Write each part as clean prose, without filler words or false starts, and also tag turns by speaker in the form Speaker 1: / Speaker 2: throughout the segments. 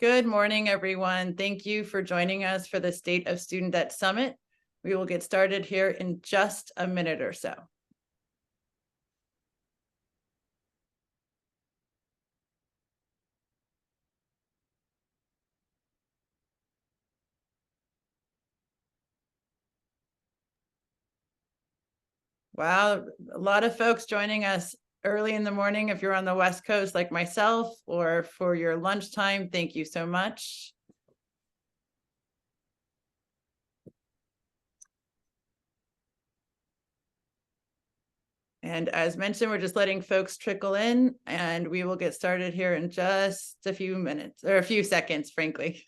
Speaker 1: Good morning, everyone. Thank you for joining us for the State of Student Debt Summit. We will get started here in just a minute or so. Wow, a lot of folks joining us early in the morning. If you're on the West Coast like myself, or for your lunchtime, thank you so much. And as mentioned, we're just letting folks trickle in, and we will get started here in just a few minutes, or a few seconds, frankly.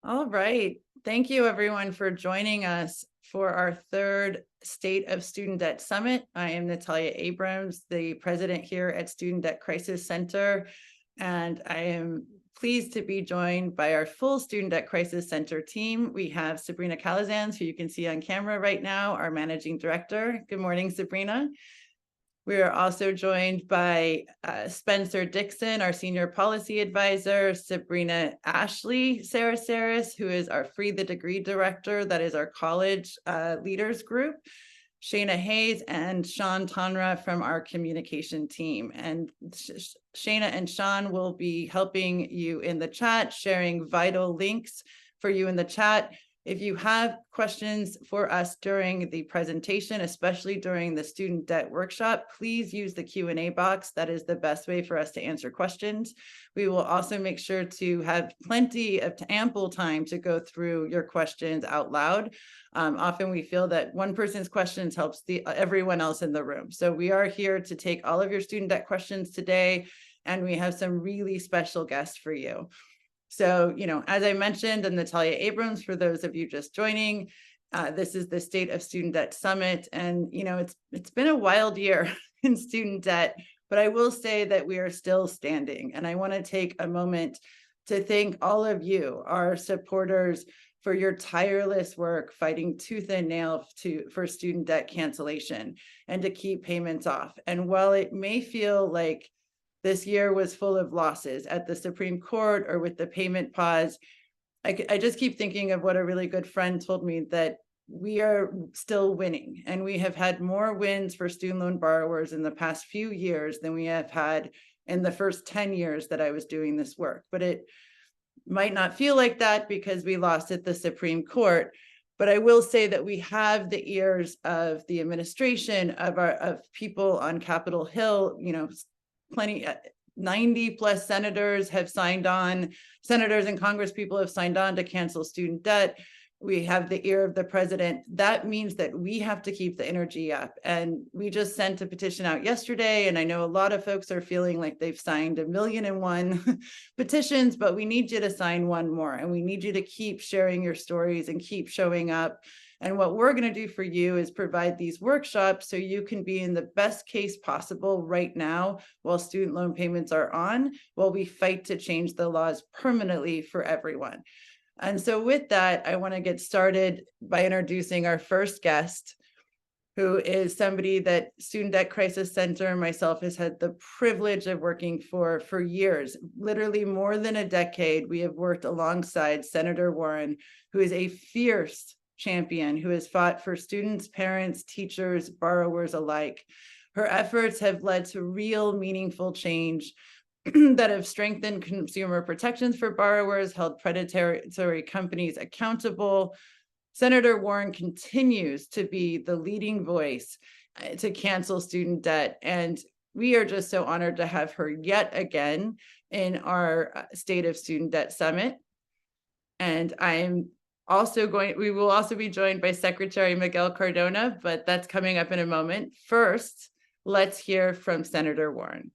Speaker 1: All right. Thank you, everyone, for joining us for our third State of Student Debt Summit. I am Natalia Abrams, the president here at Student Debt Crisis Center, and I am pleased to be joined by our full Student Debt Crisis Center team. We have Sabrina Calazans, who you can see on camera right now, our managing director. Good morning, Sabrina. We are also joined by Spencer Dixon, our senior policy advisor, Sabrina Ashley Sarasaris, who is our Free the Degree director. That is our college leaders group. Shayna Hayes and Sean Tonra from our communication team. And Shayna and Sean will be helping you in the chat, sharing vital links for you in the chat. If you have questions for us during the presentation, especially during the student debt workshop, please use the Q&A box. That is the best way for us to answer questions. We will also make sure to have plenty of ample time to go through your questions out loud. Often we feel that one person's questions helps everyone else in the room. So we are here to take all of your student debt questions today, and we have some really special guests for you. So, as I mentioned, I'm Natalia Abrams, for those of you just joining. This is the State of Student Debt Summit. And, it's been a wild year in student debt, but I will say that we are still standing. And I want to take a moment to thank all of you, our supporters, for your tireless work fighting tooth and nail for student debt cancellation and to keep payments off. And while it may feel like this year was full of losses at the Supreme Court or with the payment pause, I just keep thinking of what a really good friend told me, that we are still winning, and we have had more wins for student loan borrowers in the past few years than we have had in the first 10 years that I was doing this work. But it might not feel like that because we lost at the Supreme Court. But I will say that we have the ears of the administration, of people on Capitol Hill, plenty, 90 plus senators have signed on, senators and Congress people have signed on to cancel student debt. We have the ear of the president. That means that we have to keep the energy up. And we just sent a petition out yesterday, and I know a lot of folks are feeling like they've signed 1,000,001 petitions, but we need you to sign one more, and we need you to keep sharing your stories and keep showing up. And what we're going to do for you is provide these workshops so you can be in the best case possible right now while student loan payments are on, while we fight to change the laws permanently for everyone. And so with that, I want to get started by introducing our first guest, who is somebody that Student Debt Crisis Center and myself has had the privilege of working for years, literally more than a decade. We have worked alongside Senator Warren, who is a fierce champion who has fought for students, parents, teachers, borrowers alike. Her efforts have led to real meaningful change that have strengthened consumer protections for borrowers, held predatory companies accountable. Senator Warren continues to be the leading voice to cancel student debt. And we are just so honored to have her yet again in our State of Student Debt Summit. And we will also be joined by Secretary Miguel Cardona, but that's coming up in a moment. First, let's hear from Senator Warren.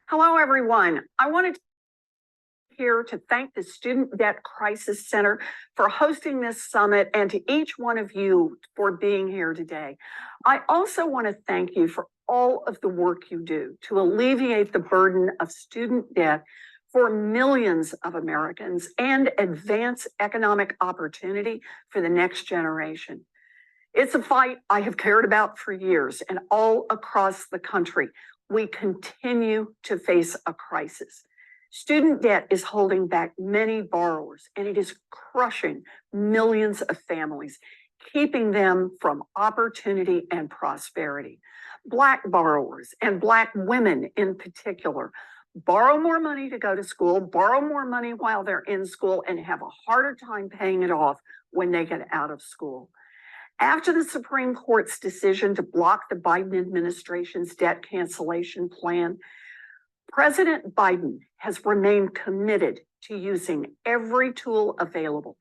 Speaker 2: Hello, everyone. I wanted here to thank the Student Debt Crisis Center for hosting this summit and to each one of you for being here today. I also want to thank you for all of the work you do to alleviate the burden of student debt for millions of Americans and advance economic opportunity for the next generation. It's a fight I have cared about for years, and all across the country, we continue to face a crisis. Student debt is holding back many borrowers, and it is crushing millions of families, keeping them from opportunity and prosperity. Black borrowers and Black women in particular borrow more money to go to school, borrow more money while they're in school, and have a harder time paying it off when they get out of school. After the Supreme Court's decision to block the Biden administration's debt cancellation plan, President Biden has remained committed to using every tool available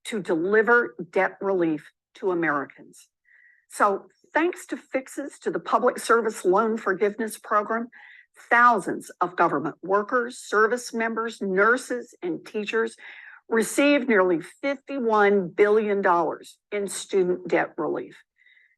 Speaker 2: to deliver debt relief to Americans. So, thanks to fixes to the Public Service Loan Forgiveness Program, thousands of government workers, service members, nurses, and teachers received nearly $51 billion in student debt relief.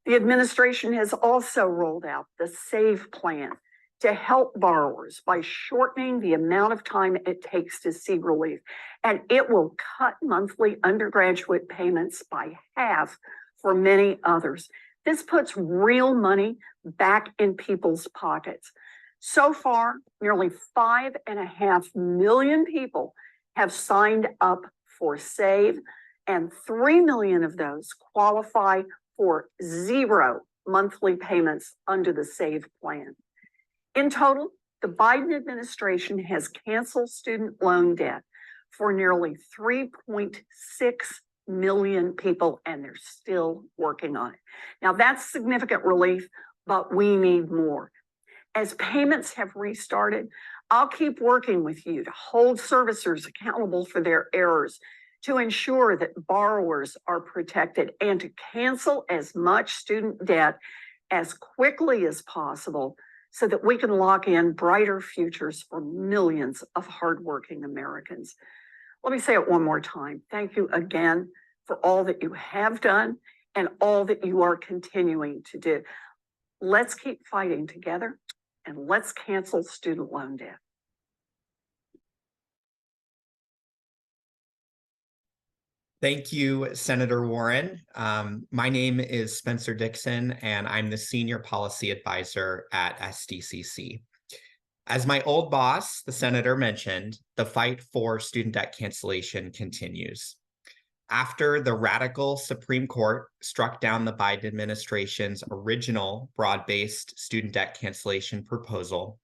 Speaker 2: The administration has also rolled out the SAVE plan to help borrowers by shortening the amount of time it takes to see relief, and it will cut monthly undergraduate payments by half for many others. This puts real money back in people's pockets. So far, nearly 5.5 million people have signed up for SAVE, and 3 million of those qualify for 0 monthly payments under the SAVE plan. In total, the Biden administration has canceled student loan debt for nearly 3.6 million people, and they're still working on it. Now, that's significant relief, but we need more. As payments have restarted, I'll keep working with you to hold servicers accountable for their errors, to ensure that borrowers are protected, and to cancel as much student debt as quickly as possible so that we can lock in brighter futures for millions of hardworking Americans. Let me say it one more time. Thank you again for all that you have done and all that you are continuing to do. Let's keep fighting together, and let's cancel student loan debt.
Speaker 3: Thank you, Senator Warren. My name is Spencer Dixon, and I'm the Senior Policy Advisor at SDCC. As my old boss, the senator, mentioned, the fight for student debt cancellation continues. After the radical Supreme Court struck down the Biden administration's original broad-based student debt cancellation proposal,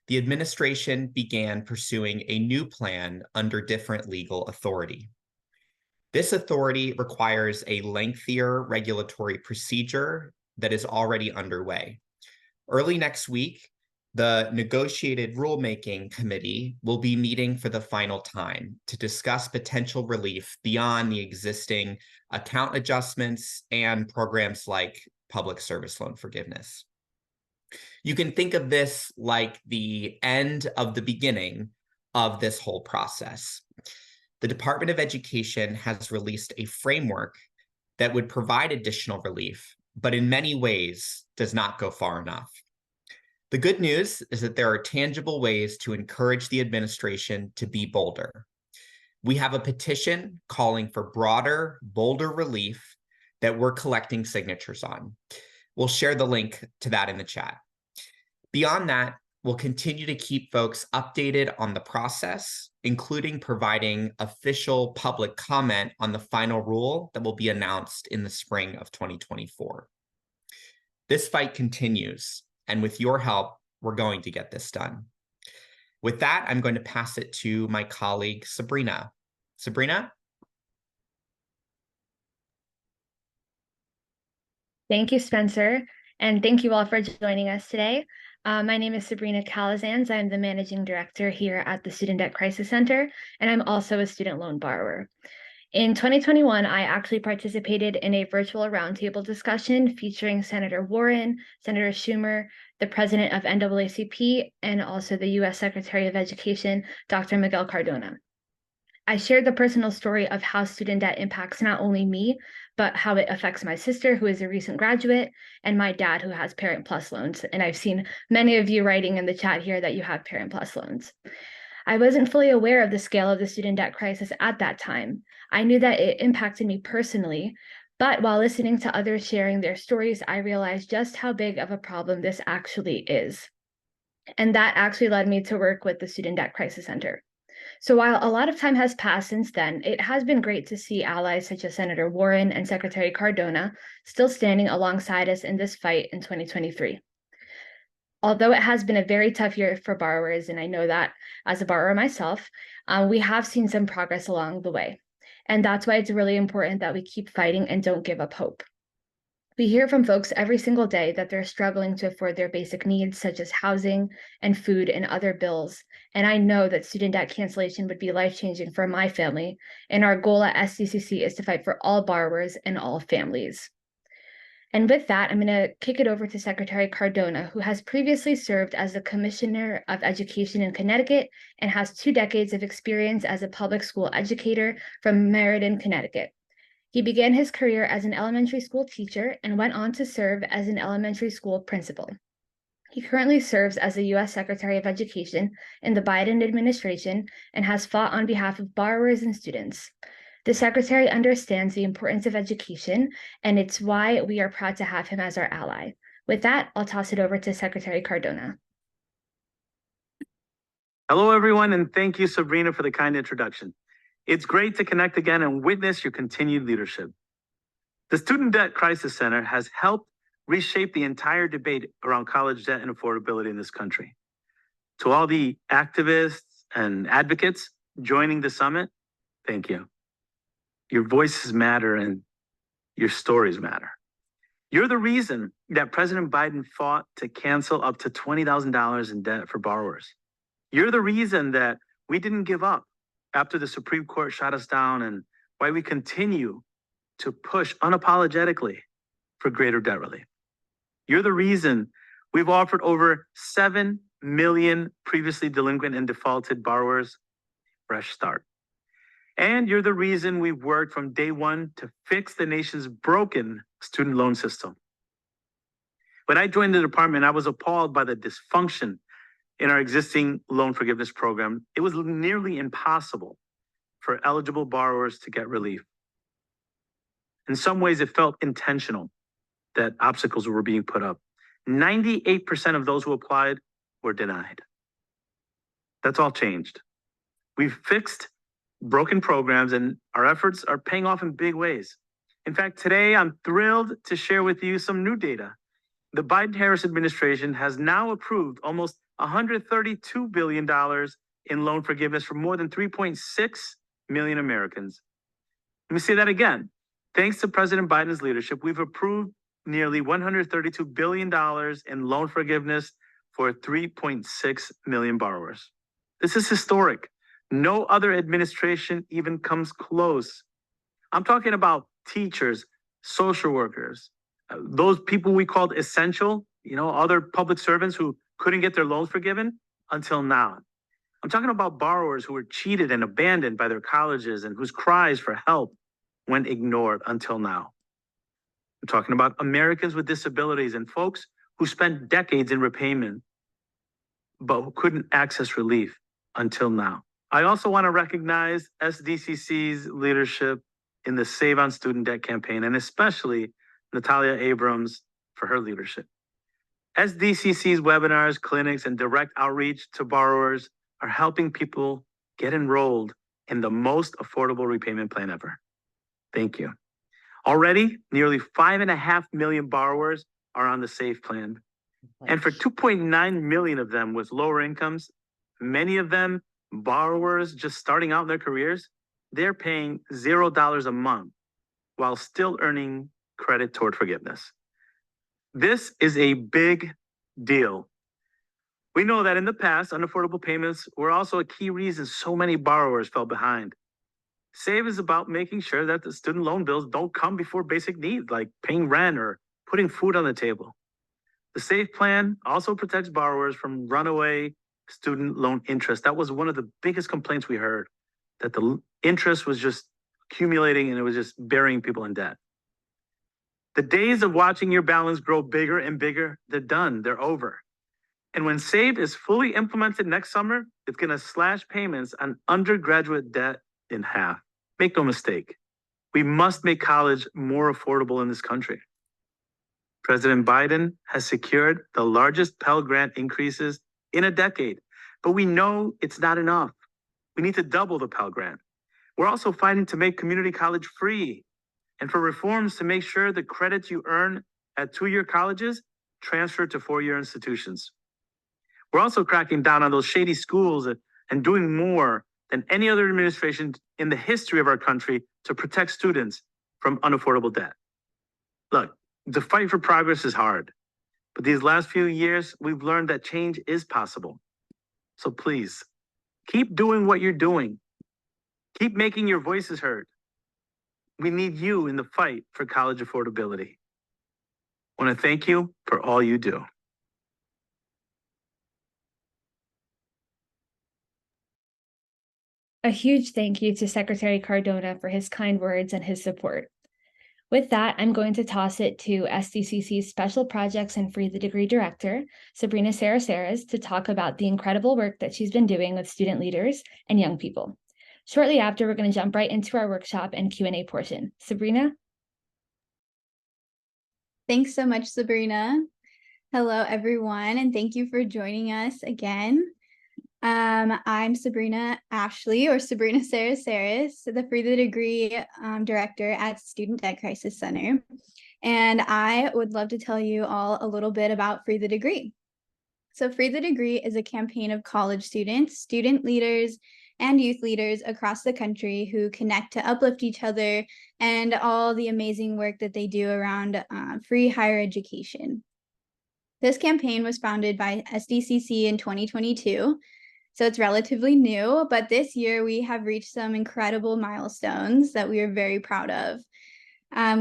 Speaker 3: the administration began pursuing a new plan under different legal authority. This authority requires a lengthier regulatory procedure that is already underway. Early next week, the Negotiated Rulemaking Committee will be meeting for the final time to discuss potential relief beyond the existing account adjustments and programs like public service loan forgiveness. You can think of this like the end of the beginning of this whole process. The Department of Education has released a framework that would provide additional relief, but in many ways does not go far enough. The good news is that there are tangible ways to encourage the administration to be bolder. We have a petition calling for broader, bolder relief that we're collecting signatures on. We'll share the link to that in the chat. Beyond that, we'll continue to keep folks updated on the process, including providing official public comment on the final rule that will be announced in the spring of 2024. This fight continues, and with your help, we're going to get this done. With that, I'm going to pass it to my colleague, Sabrina. Sabrina?
Speaker 4: Thank you, Spencer, and thank you all for joining us today. My name is Sabrina Calazans. I'm the Managing Director here at the Student Debt Crisis Center, and I'm also a student loan borrower. In 2021, I actually participated in a virtual roundtable discussion featuring Senator Warren, Senator Schumer, the president of NAACP, and also the U.S. Secretary of Education, Dr. Miguel Cardona. I shared the personal story of how student debt impacts not only me, but how it affects my sister, who is a recent graduate, and my dad, who has Parent Plus loans. And I've seen many of you writing in the chat here that you have Parent Plus loans. I wasn't fully aware of the scale of the student debt crisis at that time. I knew that it impacted me personally, but while listening to others sharing their stories, I realized just how big of a problem this actually is. And that actually led me to work with the Student Debt Crisis Center. So while a lot of time has passed since then, it has been great to see allies such as Senator Warren and Secretary Cardona still standing alongside us in this fight in 2023. Although it has been a very tough year for borrowers, and I know that as a borrower myself, we have seen some progress along the way. And that's why it's really important that we keep fighting and don't give up hope. We hear from folks every single day that they're struggling to afford their basic needs, such as housing and food and other bills. And I know that student debt cancellation would be life-changing for my family. And our goal at SDCC is to fight for all borrowers and all families. And with that, I'm going to kick it over to Secretary Cardona, who has previously served as the Commissioner of Education in Connecticut and has 2 decades of experience as a public school educator from Meriden, Connecticut. He began his career as an elementary school teacher and went on to serve as an elementary school principal. He currently serves as the U.S. Secretary of Education in the Biden administration and has fought on behalf of borrowers and students. The Secretary understands the importance of education, and it's why we are proud to have him as our ally. With that, I'll toss it over to Secretary Cardona.
Speaker 5: Hello, everyone, and thank you, Sabrina, for the kind introduction. It's great to connect again and witness your continued leadership. The Student Debt Crisis Center has helped reshape the entire debate around college debt and affordability in this country. To all the activists and advocates joining the summit, thank you. Your voices matter and your stories matter. You're the reason that President Biden fought to cancel up to $20,000 in debt for borrowers. You're the reason that we didn't give up after the Supreme Court shot us down, and why we continue to push unapologetically for greater debt relief. You're the reason we've offered over 7 million previously delinquent and defaulted borrowers a fresh start. And you're the reason we've worked from day one to fix the nation's broken student loan system. When I joined the department, I was appalled by the dysfunction in our existing loan forgiveness program. It was nearly impossible for eligible borrowers to get relief. In some ways, it felt intentional that obstacles were being put up. 98% of those who applied were denied. That's all changed. We've fixed broken programs, and our efforts are paying off in big ways. In fact, today I'm thrilled to share with you some new data. The Biden-Harris administration has now approved almost $132 billion in loan forgiveness for more than 3.6 million Americans. Let me say that again. Thanks to President Biden's leadership, we've approved nearly $132 billion in loan forgiveness for 3.6 million borrowers. This is historic. No other administration even comes close. I'm talking about teachers, social workers, those people we called essential, other public servants who couldn't get their loans forgiven until now. I'm talking about borrowers who were cheated and abandoned by their colleges and whose cries for help went ignored until now. I'm talking about Americans with disabilities and folks who spent decades in repayment, but who couldn't access relief until now. I also want to recognize SDCC's leadership in the Save on Student Debt campaign, and especially Natalia Abrams for her leadership. SDCC's webinars, clinics, and direct outreach to borrowers are helping people get enrolled in the most affordable repayment plan ever. Thank you. Already, nearly 5.5 million borrowers are on the SAFE plan. And for 2.9 million of them with lower incomes, many of them borrowers just starting out in their careers, they're paying $0 a month while still earning credit toward forgiveness. This is a big deal. We know that in the past, unaffordable payments were also a key reason so many borrowers fell behind. SAVE is about making sure that the student loan bills don't come before basic needs like paying rent or putting food on the table. The SAFE plan also protects borrowers from runaway student loan interest. That was one of the biggest complaints we heard, that the interest was just accumulating and it was just burying people in debt. The days of watching your balance grow bigger and bigger, they're done, they're over. And when SAVE is fully implemented next summer, it's going to slash payments on undergraduate debt in half. Make no mistake, we must make college more affordable in this country. President Biden has secured the largest Pell Grant increases in a decade, but we know it's not enough. We need to double the Pell Grant. We're also fighting to make community college free and for reforms to make sure the credits you earn at two-year colleges transfer to four-year institutions. We're also cracking down on those shady schools and doing more than any other administration in the history of our country to protect students from unaffordable debt. Look, the fight for progress is hard, but these last few years, we've learned that change is possible. So please, keep doing what you're doing. Keep making your voices heard. We need you in the fight for college affordability. I want to thank you for all you do.
Speaker 4: A huge thank you to Secretary Cardona for his kind words and his support. With that, I'm going to toss it to SDCC's Special Projects and Free the Degree Director, Sabrina Saraceres, to talk about the incredible work that she's been doing with student leaders and young people. Shortly after, we're going to jump right into our workshop and Q&A portion. Sabrina?
Speaker 6: Thanks so much, Sabrina. Hello, everyone, and thank you for joining us again. I'm Sabrina Ashley, or Sabrina Saraceres, the Free the Degree Director at Student Debt Crisis Center. And I would love to tell you all a little bit about Free the Degree. So Free the Degree is a campaign of college students, student leaders, and youth leaders across the country who connect to uplift each other and all the amazing work that they do around free higher education. This campaign was founded by SDCC in 2022, so it's relatively new, but this year we have reached some incredible milestones that we are very proud of.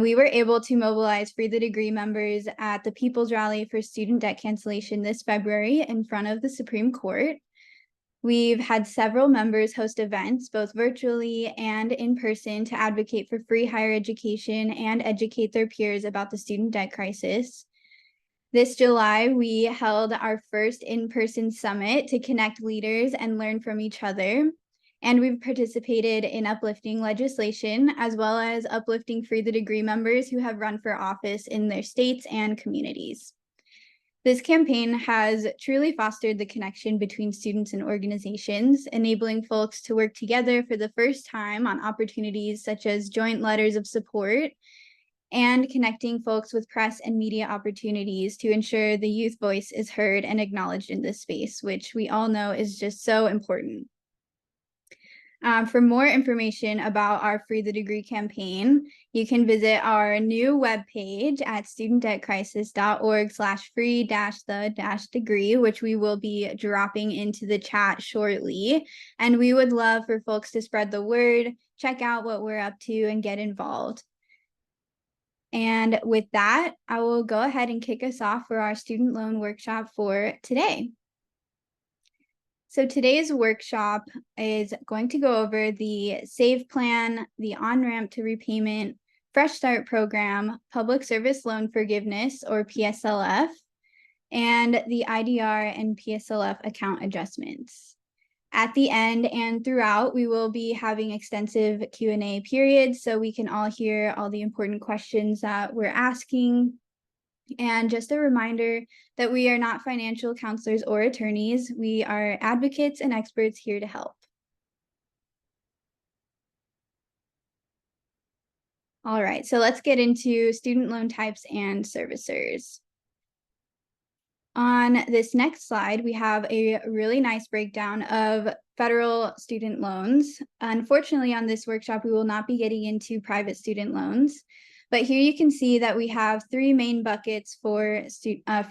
Speaker 6: We were able to mobilize Free the Degree members at the People's Rally for Student Debt Cancellation this February in front of the Supreme Court. We've had several members host events, both virtually and in person, to advocate for free higher education and educate their peers about the student debt crisis. This July, we held our first in-person summit to connect leaders and learn from each other. And we've participated in uplifting legislation, as well as uplifting Free the Degree members who have run for office in their states and communities. This campaign has truly fostered the connection between students and organizations, enabling folks to work together for the first time on opportunities such as joint letters of support and connecting folks with press and media opportunities to ensure the youth voice is heard and acknowledged in this space, which we all know is just so important. For more information about our Free the Degree campaign, you can visit our new webpage at studentdebtcrisis.org/free-the-degree, which we will be dropping into the chat shortly. And we would love for folks to spread the word, check out what we're up to, and get involved. And with that, I will go ahead and kick us off for our student loan workshop for today. So today's workshop is going to go over the SAVE plan, the on-ramp to repayment, Fresh Start program, public service loan forgiveness or PSLF, and the IDR and PSLF account adjustments. At the end and throughout, we will be having extensive Q&A periods so we can all hear all the important questions that we're asking. And just a reminder that we are not financial counselors or attorneys. We are advocates and experts here to help. All right, so let's get into student loan types and servicers. On this next slide, we have a really nice breakdown of federal student loans. Unfortunately, on this workshop, we will not be getting into private student loans. But here you can see that we have three main buckets for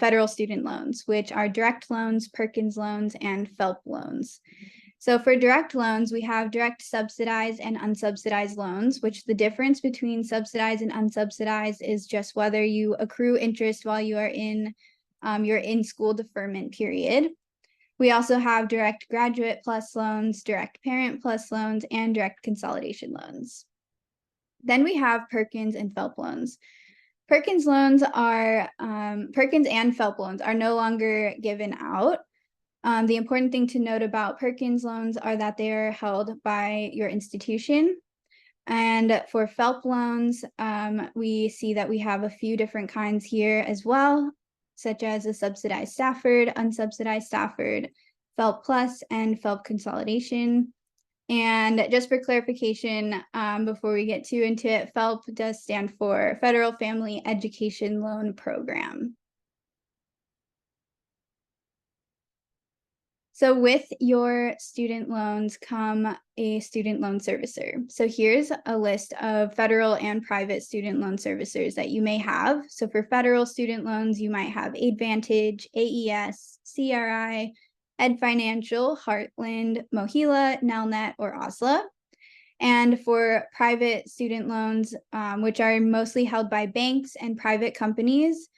Speaker 6: federal student loans, which are direct loans, Perkins loans, and FFELP loans. So for direct loans, we have direct subsidized and unsubsidized loans, which the difference between subsidized and unsubsidized is just whether you accrue interest while you are in your in-school deferment period. We also have direct graduate plus loans, direct parent plus loans, and direct consolidation loans. Then we have Perkins and FFELP loans. Perkins loans are, Perkins and FFELP loans are no longer given out. The important thing to note about Perkins loans are that they are held by your institution. And for FFELP loans, we see that we have a few different kinds here as well, such as a subsidized Stafford, unsubsidized Stafford, FFELP Plus, and FFELP Consolidation. And just for clarification, before we get too into it, FFELP does stand for Federal Family Education Loan Program. So with your student loans come a student loan servicer. So here's a list of federal and private student loan servicers that you may have. So for federal student loans, you might have AidVantage, AES, CRI, Ed Financial, Heartland, Mohila, Nelnet, or OSLA. And for private student loans, which are mostly held by banks and private companies,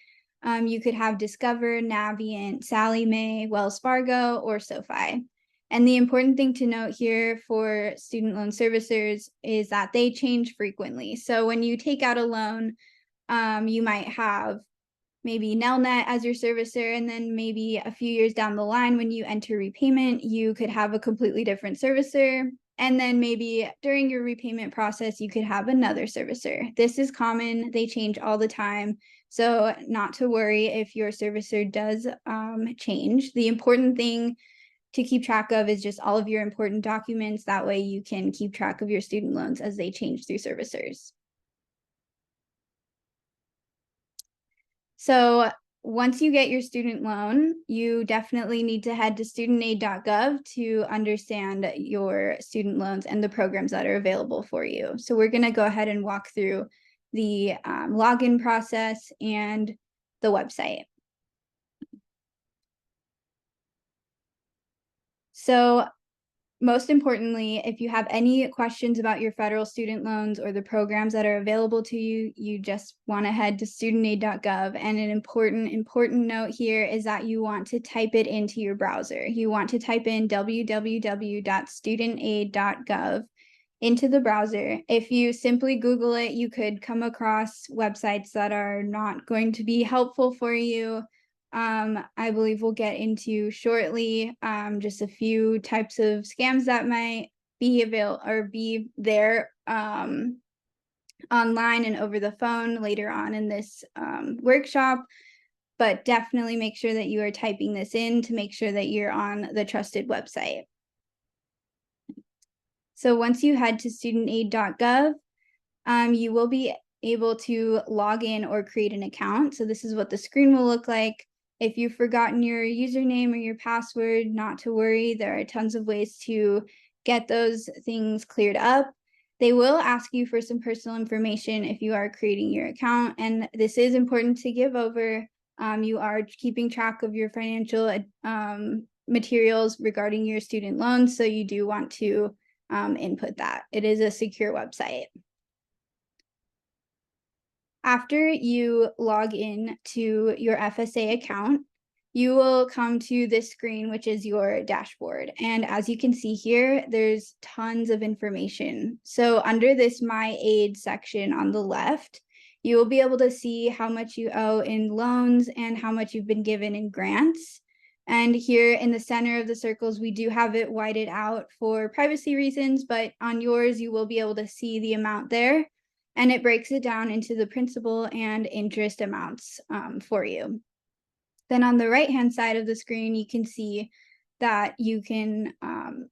Speaker 6: you could have Discover, Navient, Sallie Mae, Wells Fargo, or SoFi. And the important thing to note here for student loan servicers is that they change frequently. So when you take out a loan, you might have maybe Nelnet as your servicer, and then maybe a few years down the line when you enter repayment, you could have a completely different servicer. And then maybe during your repayment process, you could have another servicer. This is common. They change all the time. So not to worry if your servicer does change. The important thing to keep track of is just all of your important documents. That way you can keep track of your student loans as they change through servicers. So once you get your student loan, you definitely need to head to studentaid.gov to understand your student loans and the programs that are available for you. So we're going to go ahead and walk through the login process and the website. So most importantly, if you have any questions about your federal student loans or the programs that are available to you, you just want to head to studentaid.gov. And an important note here is that you want to type it into your browser. You want to type in www.studentaid.gov into the browser. If you simply Google it, you could come across websites that are not going to be helpful for you. I believe we'll get into shortly just a few types of scams that might be available or be there online and over the phone later on in this workshop. But definitely make sure that you are typing this in to make sure that you're on the trusted website. So once you head to studentaid.gov, you will be able to log in or create an account. So this is what the screen will look like. If you've forgotten your username or your password, not to worry. There are tons of ways to get those things cleared up. They will ask you for some personal information if you are creating your account, and this is important to give over. You are keeping track of your financial materials regarding your student loans, so you do want to input that. It is a secure website. After you log in to your FSA account, you will come to this screen, which is your dashboard. And as you can see here, there's tons of information. So under this My Aid section on the left, you will be able to see how much you owe in loans and how much you've been given in grants. And here in the center of the circles, we do have it whited out for privacy reasons, but on yours, you will be able to see the amount there. And it breaks it down into the principal and interest amounts for you. Then on the right-hand side of the screen, you can see that you can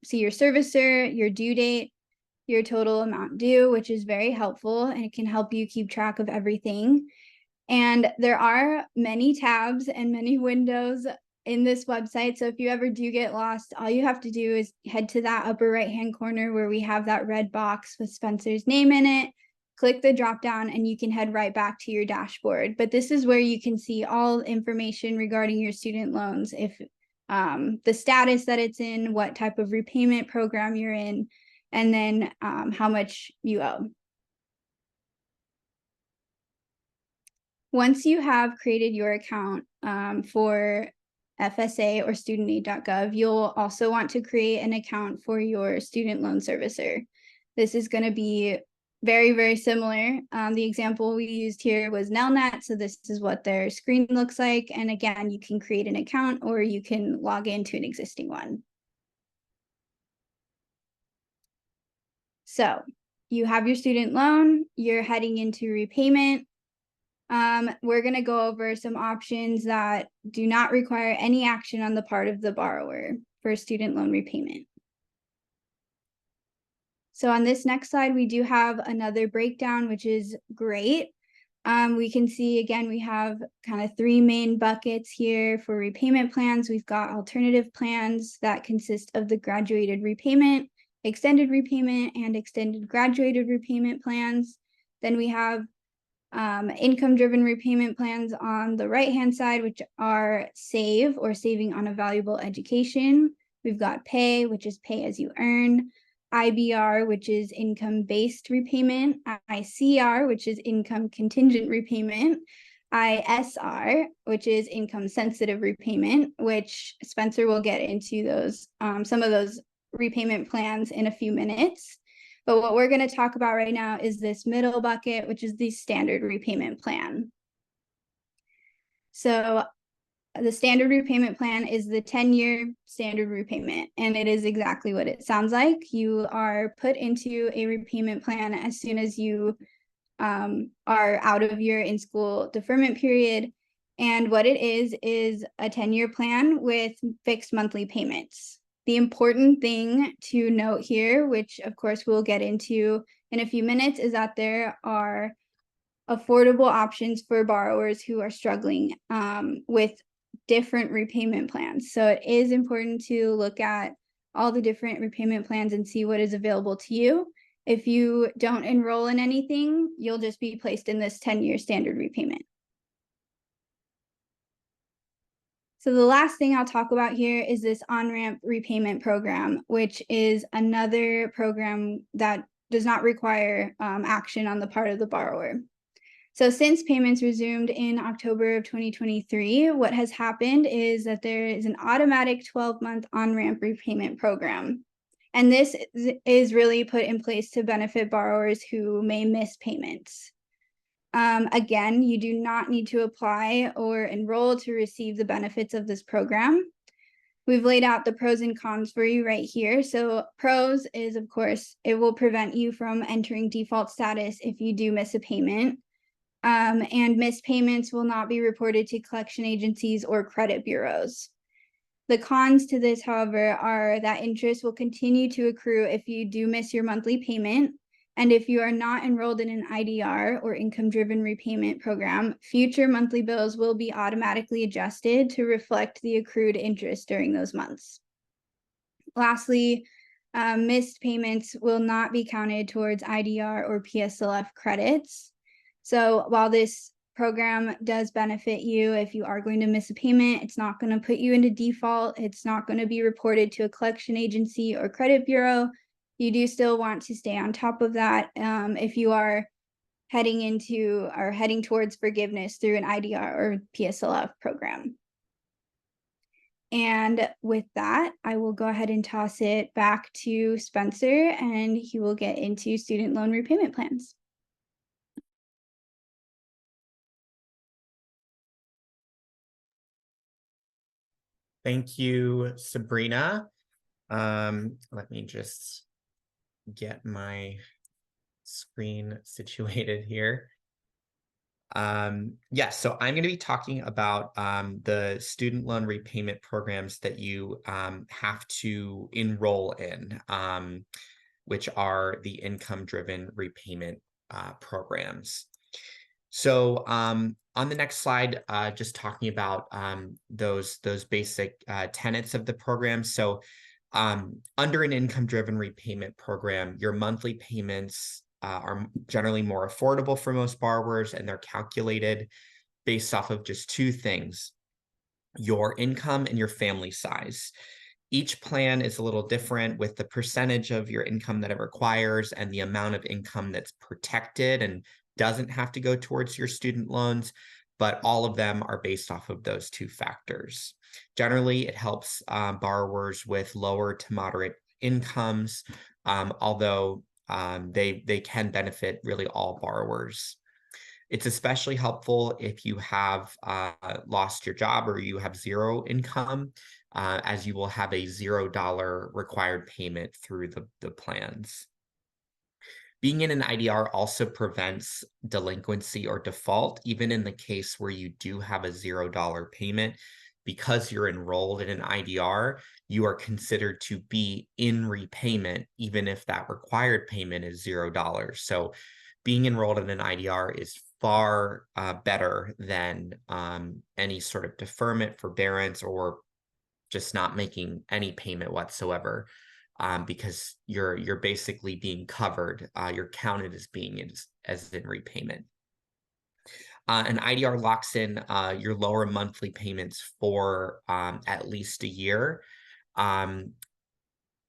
Speaker 6: see your servicer, your due date, your total amount due, which is very helpful, and it can help you keep track of everything. And there are many tabs and many windows in this website. So if you ever do get lost, all you have to do is head to that upper right-hand corner where we have that red box with Spencer's name in it. Click the drop down and you can head right back to your dashboard. But this is where you can see all information regarding your student loans, if the status that it's in, what type of repayment program you're in, and then how much you owe. Once you have created your account for FSA or studentaid.gov, you'll also want to create an account for your student loan servicer. This is going to be very, very similar. The example we used here was Nelnet, so this is what their screen looks like. And again, you can create an account or you can log into an existing one. So you have your student loan, you're heading into repayment. We're going to go over some options that do not require any action on the part of the borrower for student loan repayment. So on this next slide, we do have another breakdown, which is great. We can see, again, we have kind of three main buckets here for repayment plans. We've got alternative plans that consist of the graduated repayment, extended repayment, and extended graduated repayment plans. Then we have income-driven repayment plans on the right-hand side, which are SAVE, or Saving on a Valuable Education. We've got PAY, which is pay as you earn, IBR, which is income-based repayment, ICR, which is income contingent repayment, ISR, which is income-sensitive repayment, which Spencer will get into those some of those repayment plans in a few minutes. But what we're going to talk about right now is this middle bucket, which is the standard repayment plan. So the standard repayment plan is the 10-year standard repayment, and it is exactly what it sounds like. You are put into a repayment plan as soon as you are out of your in-school deferment period. And what it is a 10-year plan with fixed monthly payments. The important thing to note here, which of course we'll get into in a few minutes, is that there are affordable options for borrowers who are struggling with different repayment plans. So it is important to look at all the different repayment plans and see what is available to you. If you don't enroll in anything, you'll just be placed in this 10-year standard repayment. So the last thing I'll talk about here is this on-ramp repayment program, which is another program that does not require action on the part of the borrower. So since payments resumed in October of 2023, what has happened is that there is an automatic 12-month on-ramp repayment program. And this is really put in place to benefit borrowers who may miss payments. Again, you do not need to apply or enroll to receive the benefits of this program. We've laid out the pros and cons for you right here. So pros is, of course, it will prevent you from entering default status if you do miss a payment. And missed payments will not be reported to collection agencies or credit bureaus. The cons to this, however, are that interest will continue to accrue if you do miss your monthly payment. And if you are not enrolled in an IDR or income-driven repayment program, future monthly bills will be automatically adjusted to reflect the accrued interest during those months. Lastly, missed payments will not be counted towards IDR or PSLF credits. So while this program does benefit you, if you are going to miss a payment, it's not going to put you into default. It's not going to be reported to a collection agency or credit bureau. You do still want to stay on top of that if you are heading towards forgiveness through an IDR or PSLF program. And with that, I will go ahead and toss it back to Spencer, and he will get into student loan repayment plans.
Speaker 3: Thank you, Sabrina. Let me just get my screen situated here. So I'm going to be talking about the student loan repayment programs that you have to enroll in, which are the income-driven repayment programs. So on the next slide, just talking about those basic tenets of the program. So under an income-driven repayment program, your monthly payments are generally more affordable for most borrowers, and they're calculated based off of just two things: your income and your family size. Each plan is a little different with the percentage of your income that it requires and the amount of income that's protected and doesn't have to go towards your student loans. but all of them are based off of those two factors. Generally, it helps borrowers with lower to moderate incomes, although they can benefit really all borrowers. It's especially helpful if you have lost your job or you have zero income, as you will have a $0 required payment through the plans. Being in an IDR also prevents delinquency or default, even in the case where you do have a $0 payment. Because you're enrolled in an IDR, you are considered to be in repayment, even if that required payment is $0. So being enrolled in an IDR is far better than any sort of deferment, forbearance, or just not making any payment whatsoever, because you're basically being covered. You're counted as being as in repayment. An IDR locks in your lower monthly payments for at least a year.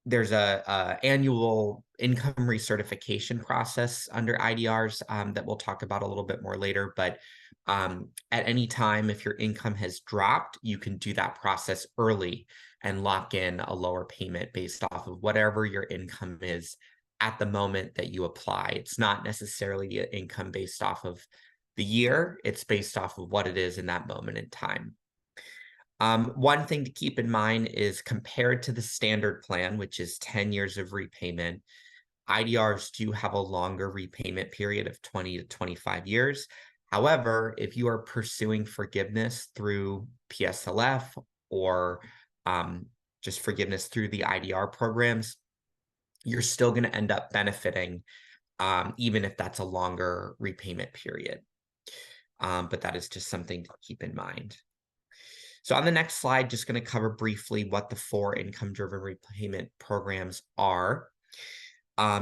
Speaker 3: There's a annual income recertification process under IDRs that we'll talk about a little bit more later. But at any time, if your income has dropped, you can do that process early and lock in a lower payment based off of whatever your income is at the moment that you apply. It's not necessarily an income based off of the year. It's based off of what it is in that moment in time. One thing to keep in mind is compared to the standard plan, which is 10 years of repayment, IDRs do have a longer repayment period of 20 to 25 years. However, if you are pursuing forgiveness through PSLF or just forgiveness through the IDR programs, you're still going to end up benefiting, even if that's a longer repayment period. But that is just something to keep in mind. So on the next slide, just going to cover briefly what the 4 income-driven repayment programs are.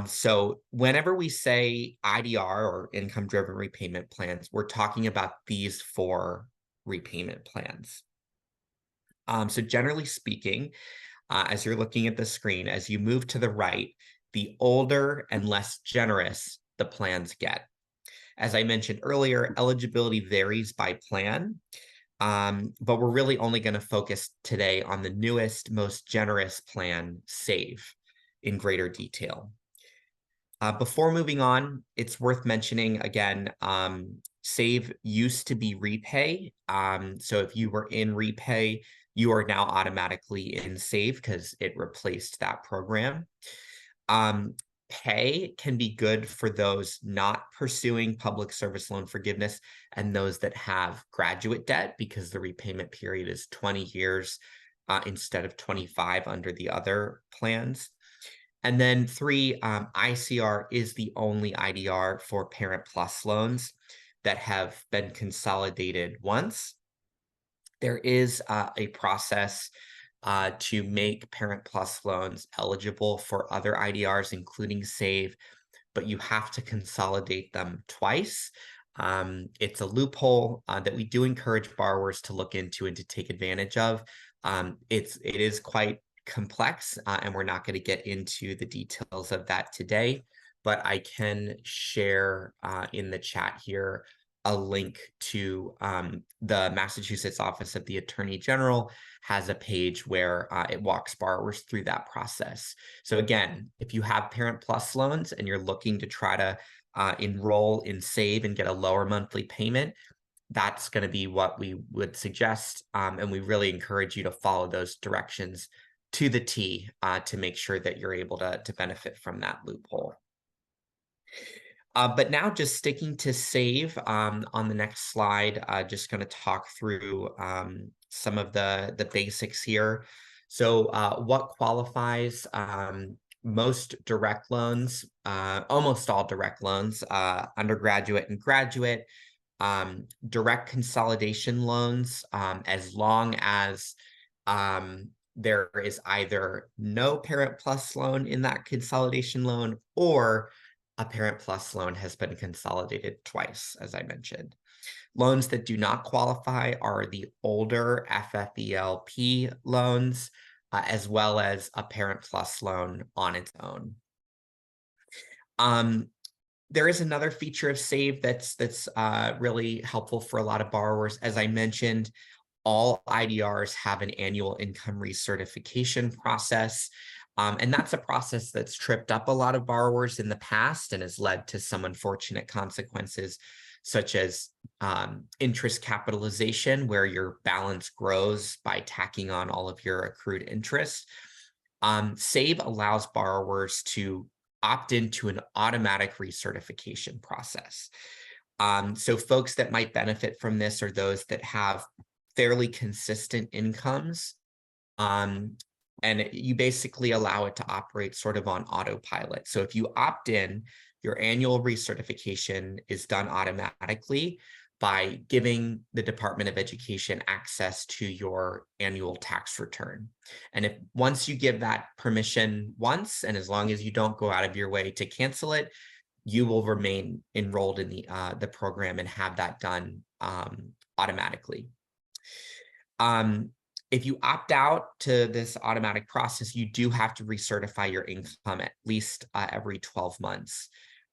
Speaker 3: So whenever we say IDR or income-driven repayment plans, we're talking about these 4 repayment plans. So generally speaking, as you're looking at the screen, as you move to the right, the older and less generous the plans get. As I mentioned earlier, eligibility varies by plan. But we're really only going to focus today on the newest, most generous plan, SAVE, in greater detail. Before moving on, it's worth mentioning again, SAVE used to be repay. So if you were in repay, you are now automatically in SAVE because it replaced that program. Pay can be good for those not pursuing public service loan forgiveness and those that have graduate debt, because the repayment period is 20 years instead of 25 under the other plans. And then 3, ICR is the only IDR for Parent Plus loans that have been consolidated once. There is a process to make Parent Plus loans eligible for other IDRs, including SAVE, but you have to consolidate them twice. It's a loophole that we do encourage borrowers to look into and to take advantage of. It is quite complex, and we're not going to get into the details of that today, but I can share in the chat here a link to the Massachusetts Office of the Attorney General has a page where it walks borrowers through that process. So again, if you have Parent Plus loans and you're looking to try to enroll in SAVE and get a lower monthly payment, that's going to be what we would suggest. And we really encourage you to follow those directions to the T to make sure that you're able to benefit from that loophole. But now just sticking to SAVE on the next slide, just going to talk through some of the basics here. So what qualifies? Most direct loans, almost all direct loans, undergraduate and graduate, direct consolidation loans, as long as there is either no Parent Plus loan in that consolidation loan or a Parent Plus loan has been consolidated twice, as I mentioned. Loans that do not qualify are the older FFELP loans, as well as a Parent Plus loan on its own. There is another feature of Save that's really helpful for a lot of borrowers. As I mentioned, all IDRs have an annual income recertification process. And that's a process that's tripped up a lot of borrowers in the past and has led to some unfortunate consequences, such as interest capitalization, where your balance grows by tacking on all of your accrued interest. Save allows borrowers to opt into an automatic recertification process. So folks that might benefit from this are those that have fairly consistent incomes. And you basically allow it to operate sort of on autopilot. So if you opt in, your annual recertification is done automatically by giving the Department of Education access to your annual tax return. And if once you give that permission once, and as long as you don't go out of your way to cancel it, you will remain enrolled in the program and have that done automatically. If you opt out to this automatic process, you do have to recertify your income at least every 12 months.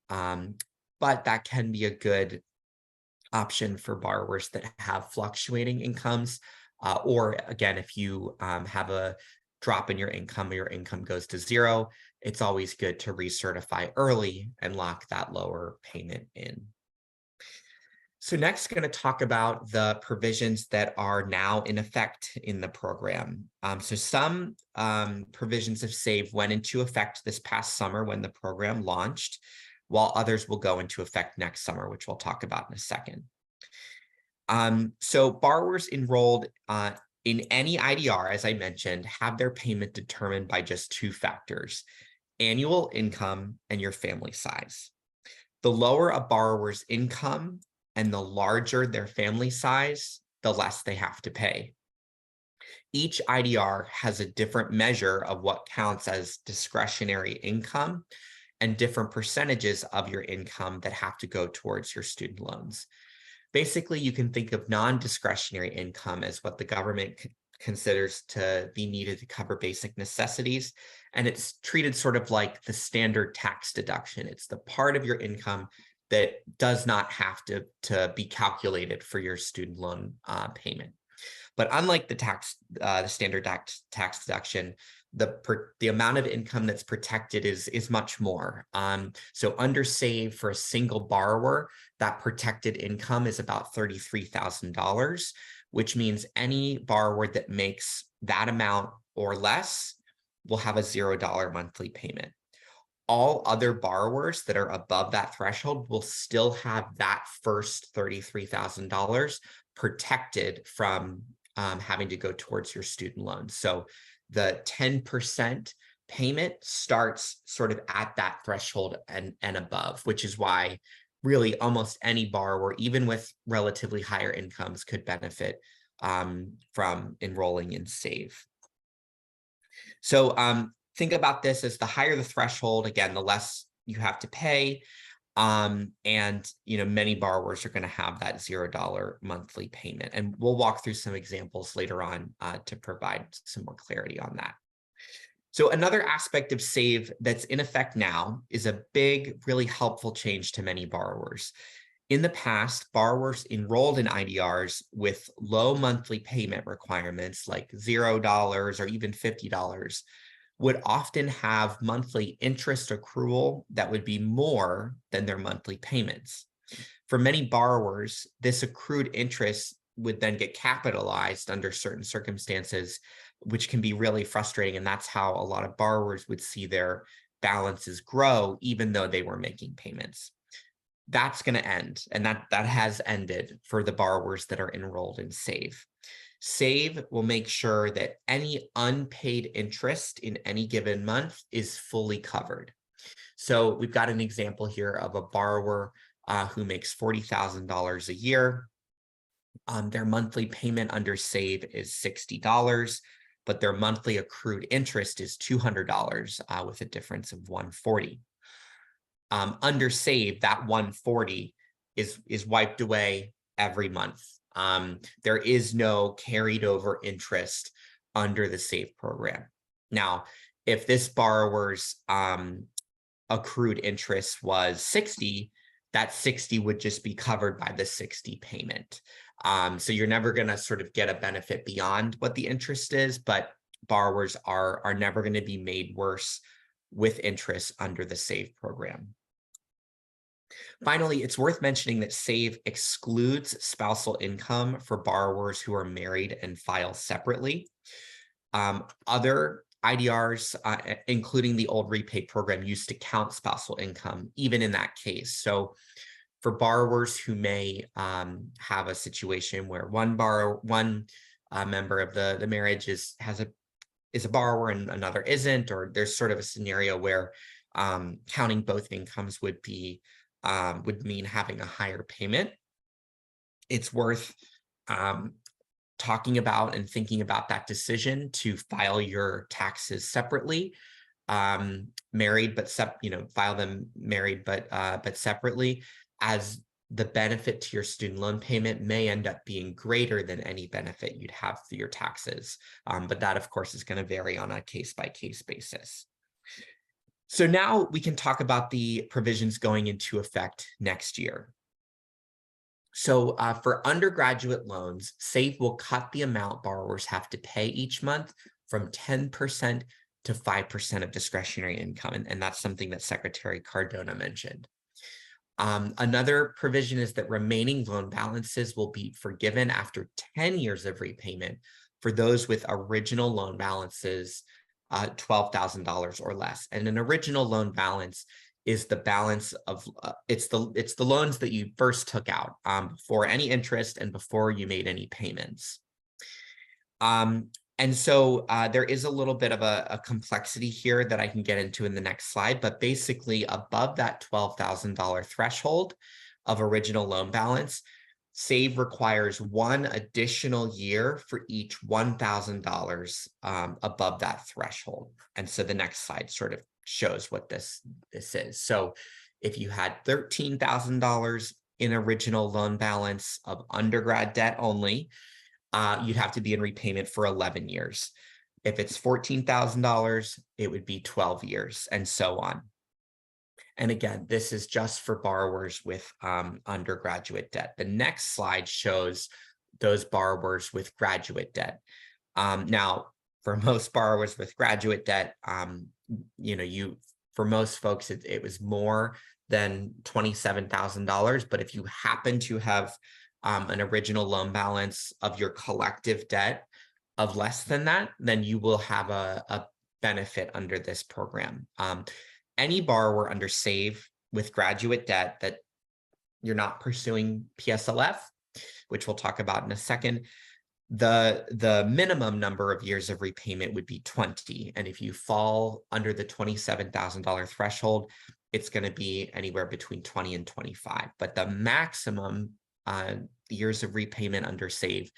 Speaker 3: But that can be a good option for borrowers that have fluctuating incomes, or again, if you have a drop in your income or your income goes to zero, it's always good to recertify early and lock that lower payment in. So next, going to talk about the provisions that are now in effect in the program. So some provisions of Save went into effect this past summer when the program launched, while others will go into effect next summer, which we'll talk about in a second. So borrowers enrolled in any IDR, as I mentioned, have their payment determined by just two factors: annual income and your family size. The lower a borrower's income and the larger their family size, the less they have to pay. Each IDR has a different measure of what counts as discretionary income and different percentages of your income that have to go towards your student loans. Basically, you can think of non-discretionary income as what the government considers to be needed to cover basic necessities. And it's treated sort of like the standard tax deduction. It's the part of your income that does not have to be calculated for your student loan payment. But unlike the standard tax deduction, the amount of income that's protected is much more. So under Save, for a single borrower, that protected income is about $33,000, which means any borrower that makes that amount or less will have a $0 monthly payment. All other borrowers that are above that threshold will still have that first $33,000 protected from having to go towards your student loans. So the 10% payment starts sort of at that threshold and above, which is why really almost any borrower, even with relatively higher incomes, could benefit from enrolling in Save. So think about this as the higher the threshold, again, the less you have to pay. And many borrowers are going to have that $0 monthly payment. And we'll walk through some examples later on to provide some more clarity on that. So another aspect of Save that's in effect now is a big, really helpful change to many borrowers. In the past, borrowers enrolled in IDRs with low monthly payment requirements like $0 or even $50 would often have monthly interest accrual that would be more than their monthly payments. For many borrowers, this accrued interest would then get capitalized under certain circumstances, which can be really frustrating. And that's how a lot of borrowers would see their balances grow, even though they were making payments. That's going to end, and that has ended for the borrowers that are enrolled in Save. Save will make sure that any unpaid interest in any given month is fully covered. So we've got an example here of a borrower who makes $40,000 a year. Their monthly payment under Save is $60, but their monthly accrued interest is $200 with a difference of $140. Under Save, that $140 is wiped away every month. There is no carried over interest under the Save program. Now, if this borrower's accrued interest was 60, that 60 would just be covered by the 60 payment. So you're never going to sort of get a benefit beyond what the interest is, but borrowers are never going to be made worse with interest under the SAVE program. Finally, it's worth mentioning that SAVE excludes spousal income for borrowers who are married and file separately. Other IDRs, including the old repay program, used to count spousal income, even in that case. So for borrowers who may have a situation where one member of the marriage is a borrower and another isn't, or there's sort of a scenario where counting both incomes would mean having a higher payment, it's worth talking about and thinking about that decision to file your taxes separately, married but file them married but separately, as the benefit to your student loan payment may end up being greater than any benefit you'd have through your taxes. But that, of course, is going to vary on a case-by-case basis. So now we can talk about the provisions going into effect next year. So for undergraduate loans, SAVE will cut the amount borrowers have to pay each month from 10% to 5% of discretionary income. And that's something that Secretary Cardona mentioned. Another provision is that remaining loan balances will be forgiven after 10 years of repayment for those with original loan balances $12,000 or less. And an original loan balance is the balance of it's the loans that you first took out before any interest and before you made any payments. And so there is a little bit of a complexity here that I can get into in the next slide, but basically above that $12,000 threshold of original loan balance, SAVE requires one additional year for each $1,000 above that threshold. And so the next slide sort of shows what this is. So if you had $13,000 in original loan balance of undergrad debt only, you'd have to be in repayment for 11 years. If it's $14,000, it would be 12 years, and so on. And again, this is just for borrowers with undergraduate debt. The next slide shows those borrowers with graduate debt. Now, for most borrowers with graduate debt, for most folks, it was more than $27,000. But if you happen to have an original loan balance of your collective debt of less than that, then you will have a benefit under this program. Any borrower under SAVE with graduate debt that you're not pursuing PSLF, which we'll talk about in a second, the minimum number of years of repayment would be 20. And if you fall under the $27,000 threshold, it's going to be anywhere between 20 and 25. But the maximum years of repayment under SAVE,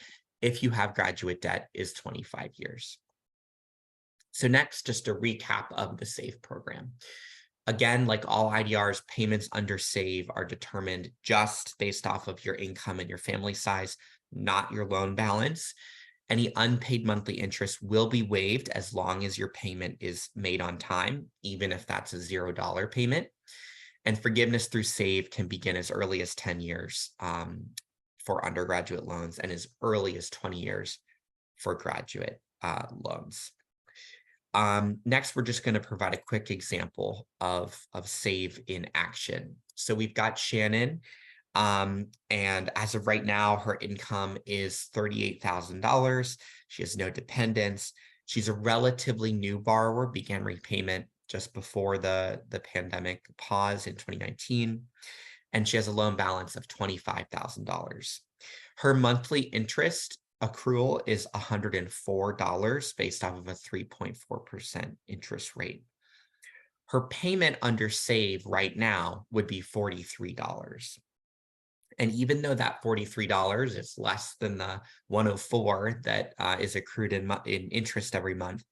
Speaker 3: if you have graduate debt, is 25 years. So next, just a recap of the SAVE program. Again, like all IDRs, payments under SAVE are determined just based off of your income and your family size, not your loan balance. Any unpaid monthly interest will be waived as long as your payment is made on time, even if that's a $0 payment. And forgiveness through SAVE can begin as early as 10 years for undergraduate loans and as early as 20 years for graduate loans. Next, we're just going to provide a quick example of SAVE in action. So we've got Shannon, and as of right now, her income is $38,000. She has no dependents. She's a relatively new borrower, began repayment just before the pandemic pause in 2019, and she has a loan balance of $25,000. Her monthly interest accrual is $104 based off of a 3.4% interest rate. Her payment under SAVE right now would be $43. And even though that $43 is less than the $104 that is accrued in interest every month,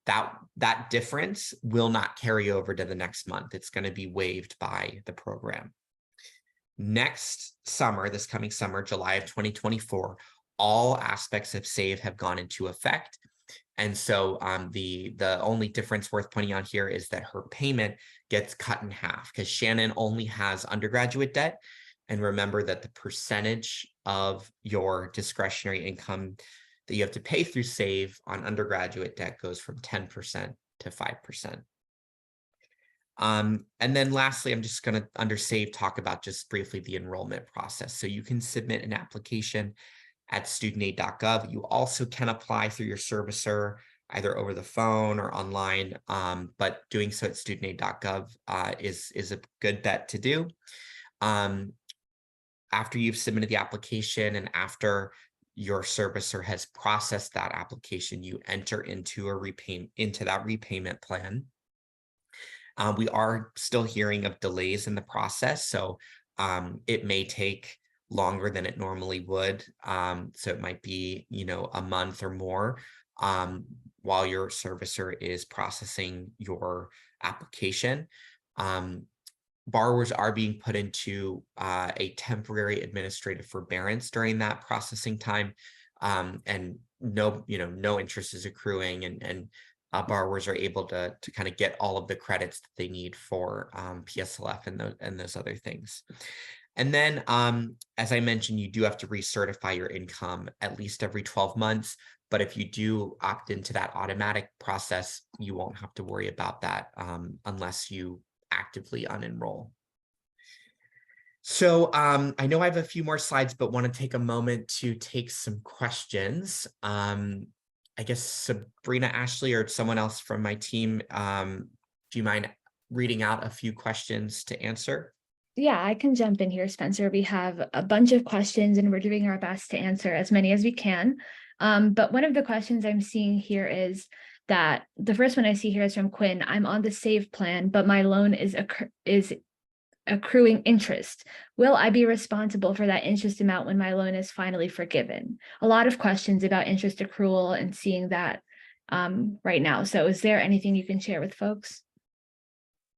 Speaker 3: that difference will not carry over to the next month. It's going to be waived by the program. Next summer, this coming summer, July of 2024, all aspects of SAVE have gone into effect, And so the only difference worth pointing out here is that her payment gets cut in half because Shannon only has undergraduate debt. And remember that the percentage of your discretionary income that you have to pay through SAVE on undergraduate debt goes from 10% to 5%. And then lastly, I'm just going to under SAVE talk about just briefly the enrollment process. So you can submit an application at studentaid.gov. You also can apply through your servicer, either over the phone or online, but doing so at studentaid.gov is a good bet to do. After you've submitted the application and after your servicer has processed that application, you enter into that repayment plan. We are still hearing of delays in the process, so it may take longer than it normally would. So it might be, a month or more while your servicer is processing your application. Borrowers are being put into a temporary administrative forbearance during that processing time, and no interest is accruing, and borrowers are able to kind of get all of the credits that they need for PSLF and those other things. And then, as I mentioned, you do have to recertify your income at least every 12 months. But if you do opt into that automatic process, you won't have to worry about that unless you actively unenroll. So I know I have a few more slides, but want to take a moment to take some questions. I guess Sabrina, Ashley, or someone else from my team, do you mind reading out a few questions to answer?
Speaker 4: Yeah, I can jump in here, Spencer. We have a bunch of questions and we're doing our best to answer as many as we can. But one of the questions I'm seeing here is that the first one I see here is from Quinn. I'm on the SAVE plan, but my loan is accruing interest. Will I be responsible for that interest amount when my loan is finally forgiven? A lot of questions about interest accrual and seeing that right now. So is there anything you can share with folks?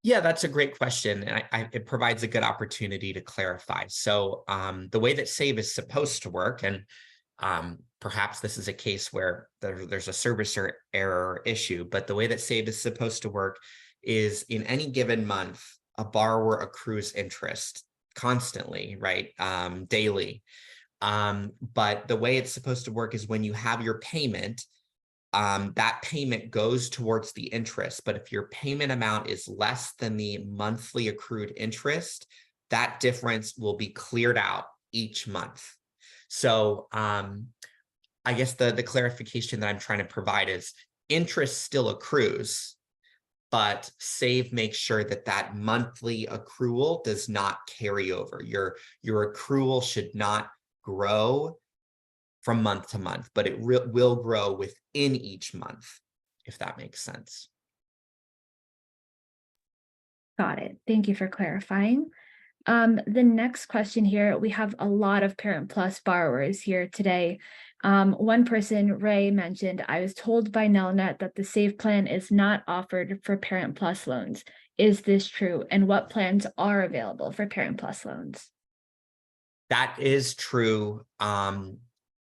Speaker 3: Yeah, that's a great question. And it provides a good opportunity to clarify. So the way that SAVE is supposed to work, and perhaps this is a case where there's a servicer error issue, but the way that SAVE is supposed to work is in any given month, a borrower accrues interest constantly, right? Daily. But the way it's supposed to work is when you have your payment, that payment goes towards the interest. But if your payment amount is less than the monthly accrued interest, that difference will be cleared out each month. So I guess the clarification that I'm trying to provide is interest still accrues, but SAVE makes sure that that monthly accrual does not carry over. Your accrual should not grow from month to month, but it will grow within each month, if that makes sense.
Speaker 4: Got it. Thank you for clarifying. The next question here, we have a lot of Parent Plus borrowers here today. One person, Ray, mentioned, I was told by Nelnet that the SAVE plan is not offered for Parent Plus loans. Is this true? And what plans are available for Parent Plus loans?
Speaker 3: That is true on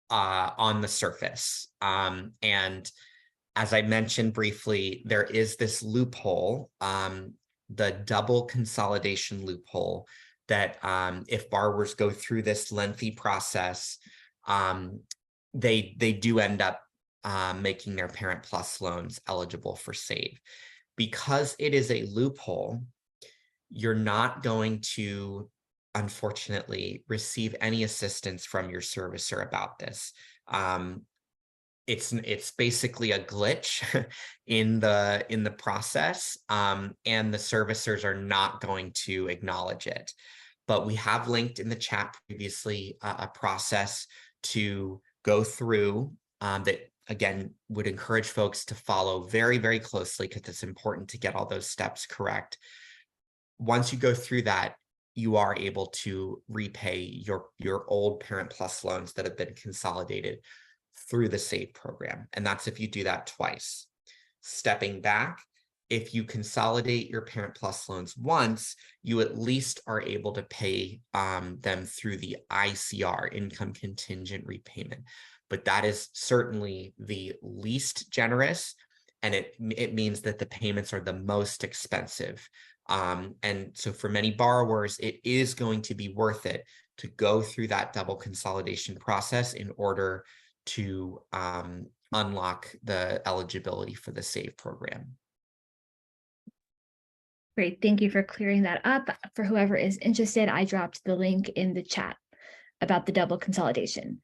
Speaker 3: the surface. And as I mentioned briefly, there is this loophole, the double consolidation loophole, that if borrowers go through this lengthy process, they do end up making their Parent Plus loans eligible for SAVE. Because it is a loophole, you're not going to, unfortunately, receive any assistance from your servicer about this. It's basically a glitch in the process, and the servicers are not going to acknowledge it. But we have linked in the chat previously a process to go through that, again, would encourage folks to follow very, very closely, because it's important to get all those steps correct. Once you go through that, you are able to repay your old Parent Plus loans that have been consolidated through the SAVE program. And that's if you do that twice. Stepping back, if you consolidate your Parent Plus loans once, you at least are able to pay them through the ICR, income contingent repayment. But that is certainly the least generous, and it means that the payments are the most expensive. And so for many borrowers, it is going to be worth it to go through that double consolidation process in order to unlock the eligibility for the SAVE program.
Speaker 4: Great, thank you for clearing that up. For whoever is interested, I dropped the link in the chat about the double consolidation.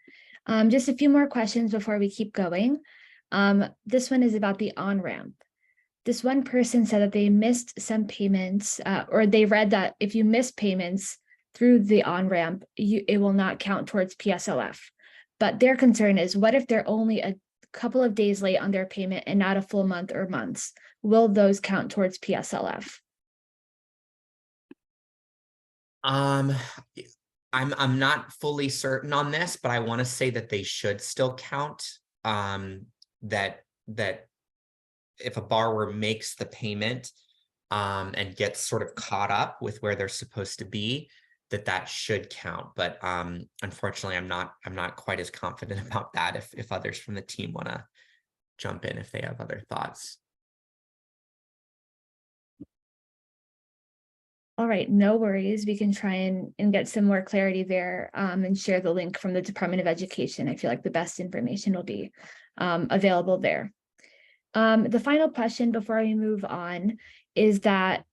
Speaker 4: Just a few more questions before we keep going. This one is about the on-ramp. This one person said that they missed some payments, or they read that if you miss payments through the on-ramp, it will not count towards PSLF. But their concern is, what if they're only a couple of days late on their payment and not a full month or months? Will those count towards PSLF?
Speaker 3: I'm not fully certain on this, but I want to say that they should still count. That if a borrower makes the payment and gets sort of caught up with where they're supposed to be, that should count. But unfortunately, I'm not quite as confident about that. If others from the team want to jump in if they have other thoughts.
Speaker 4: All right, no worries. We can try and get some more clarity there and share the link from the Department of Education. I feel like the best information will be available there. The final question before we move on is that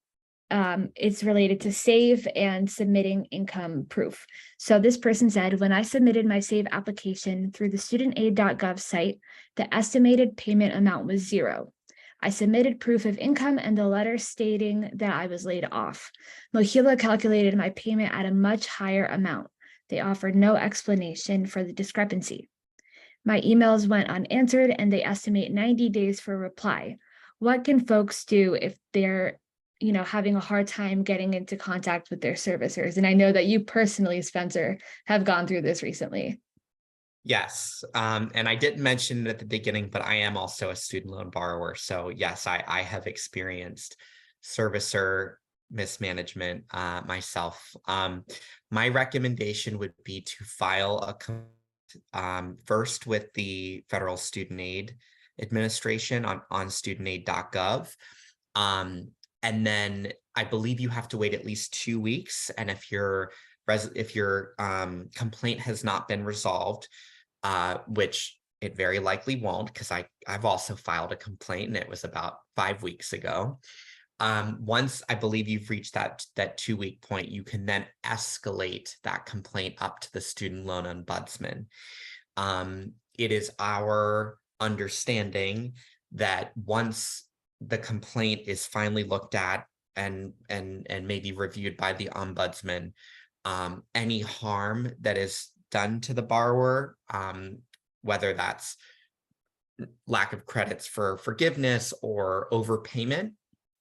Speaker 4: it's related to SAVE and submitting income proof. So this person said, when I submitted my SAVE application through the studentaid.gov site, the estimated payment amount was $0. I submitted proof of income and the letter stating that I was laid off. Mohila calculated my payment at a much higher amount. They offered no explanation for the discrepancy. My emails went unanswered and they estimate 90 days for reply. What can folks do if they're, having a hard time getting into contact with their servicers? And I know that you personally, Spencer, have gone through this recently.
Speaker 3: Yes, and I didn't mention it at the beginning, but I am also a student loan borrower. So yes, I have experienced servicer mismanagement myself. My recommendation would be to file a complaint first with the Federal Student Aid Administration on studentaid.gov. And then I believe you have to wait at least 2 weeks. And if your complaint has not been resolved, which it very likely won't, because I've also filed a complaint and it was about 5 weeks ago. Once I believe you've reached that 2-week point, you can then escalate that complaint up to the student loan ombudsman. It is our understanding that once the complaint is finally looked at and maybe reviewed by the ombudsman, any harm that is done to the borrower, whether that's lack of credits for forgiveness or overpayment,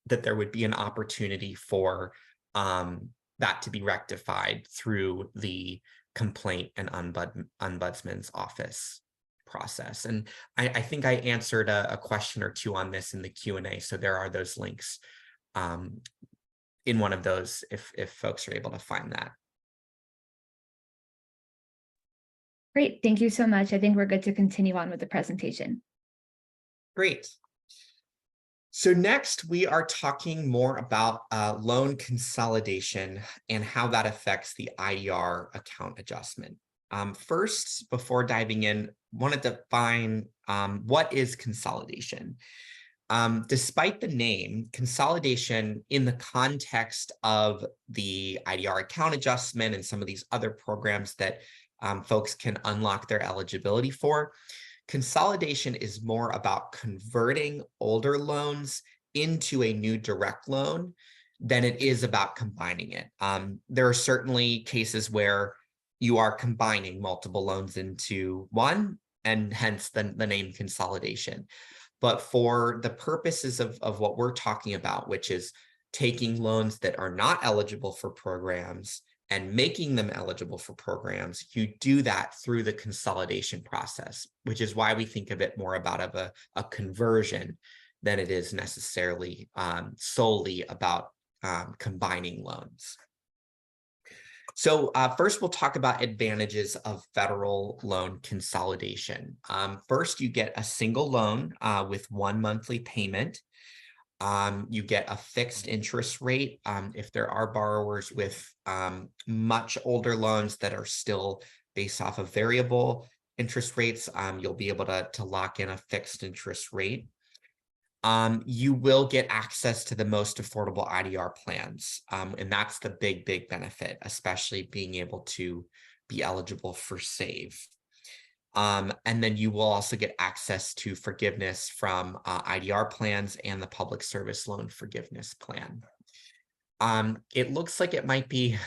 Speaker 3: that there would be an opportunity for that to be rectified through the complaint and ombudsman's office process. And I think I answered a question or two on this in the Q&A, so there are those links in one of those if folks are able to find that.
Speaker 4: Great, thank you so much. I think we're good to continue on with the presentation.
Speaker 3: Great. So next we are talking more about loan consolidation and how that affects the IDR account adjustment. First, before diving in, want to define what is consolidation. Despite the name, consolidation in the context of the IDR account adjustment and some of these other programs that folks can unlock their eligibility for, consolidation is more about converting older loans into a new direct loan than it is about combining it. There are certainly cases where you are combining multiple loans into one, and hence the name consolidation. But for the purposes of what we're talking about, which is taking loans that are not eligible for programs and making them eligible for programs, you do that through the consolidation process, which is why we think of it more about a conversion than it is necessarily solely about combining loans. So first, we'll talk about advantages of federal loan consolidation. First, you get a single loan with one monthly payment. You get a fixed interest rate. If there are borrowers with much older loans that are still based off of variable interest rates, you'll be able to lock in a fixed interest rate. You will get access to the most affordable IDR plans. And that's the big benefit, especially being able to be eligible for SAVE. And then you will also get access to forgiveness from IDR plans and the public service loan forgiveness plan. It looks like it might be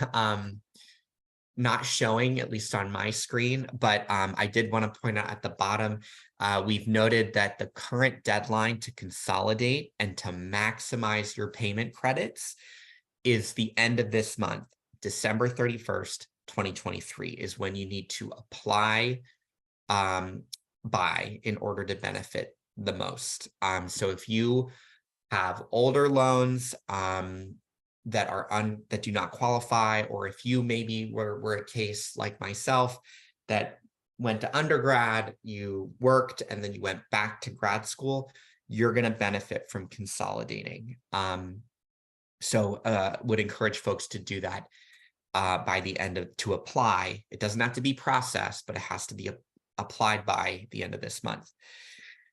Speaker 3: not showing, at least on my screen, but I did want to point out at the bottom, we've noted that the current deadline to consolidate and to maximize your payment credits is the end of this month, December 31st, 2023 is when you need to apply by in order to benefit the most. So if you have older loans that do not qualify, or if you maybe were a case like myself that went to undergrad, you worked, and then you went back to grad school, you're going to benefit from consolidating. So would encourage folks to do that by the end of, to apply. It doesn't have to be processed, but it has to be applied by the end of this month.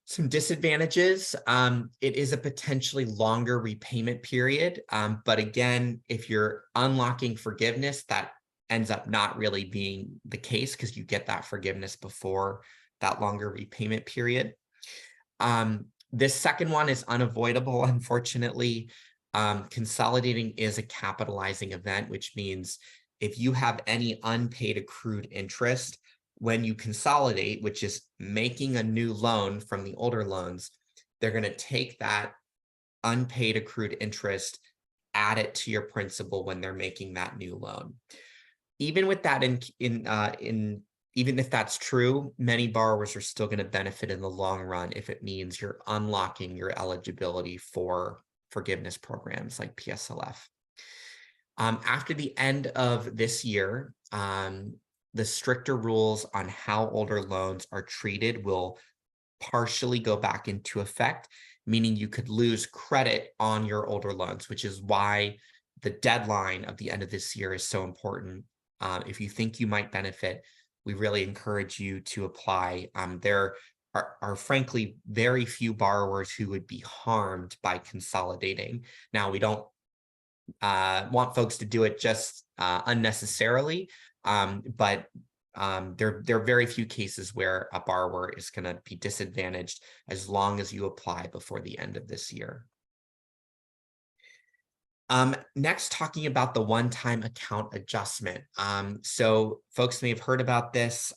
Speaker 3: Some disadvantages, it is a potentially longer repayment period, but again, if you're unlocking forgiveness, that ends up not really being the case because you get that forgiveness before that longer repayment period. This second one is unavoidable, unfortunately. Consolidating is a capitalizing event, which means if you have any unpaid accrued interest, when you consolidate, which is making a new loan from the older loans, they're going to take that unpaid accrued interest, add it to your principal when they're making that new loan. Even with that, even if that's true, many borrowers are still going to benefit in the long run if it means you're unlocking your eligibility for forgiveness programs like PSLF. After the end of this year, the stricter rules on how older loans are treated will partially go back into effect, meaning you could lose credit on your older loans, which is why the deadline of the end of this year is so important. If you think you might benefit, we really encourage you to apply. There are frankly very few borrowers who would be harmed by consolidating. Now, we don't want folks to do it just unnecessarily, but there are very few cases where a borrower is going to be disadvantaged as long as you apply before the end of this year. Next, talking about the one-time account adjustment. So folks may have heard about this.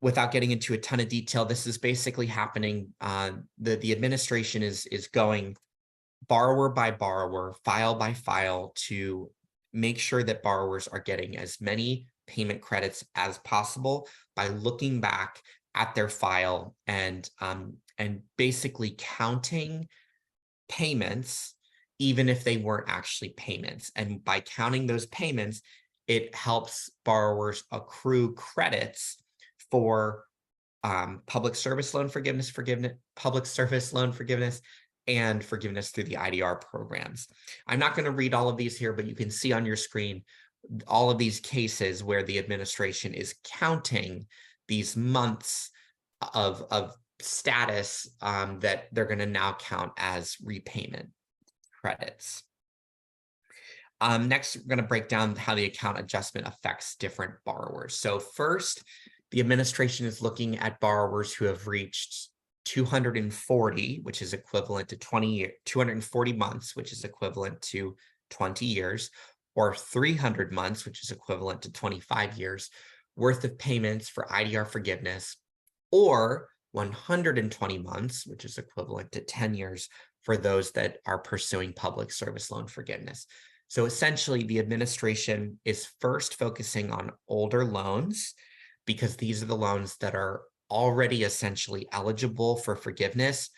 Speaker 3: Without getting into a ton of detail, this is basically happening. The administration is going borrower by borrower, file by file, to make sure that borrowers are getting as many payment credits as possible by looking back at their file and basically counting payments, even if they weren't actually payments. And by counting those payments, it helps borrowers accrue credits for public service loan forgiveness, public service loan forgiveness, and forgiveness through the IDR programs. I'm not going to read all of these here, but you can see on your screen all of these cases where the administration is counting these months of status that they're going to now count as repayment credits. Next, we're going to break down how the account adjustment affects different borrowers. So first, the administration is looking at borrowers who have reached 240, which is equivalent to 240 months, which is equivalent to 20 years, or 300 months, which is equivalent to 25 years worth of payments for IDR forgiveness, or 120 months, which is equivalent to 10 years for those that are pursuing public service loan forgiveness. So essentially, the administration is first focusing on older loans because these are the loans that are already essentially eligible for forgiveness,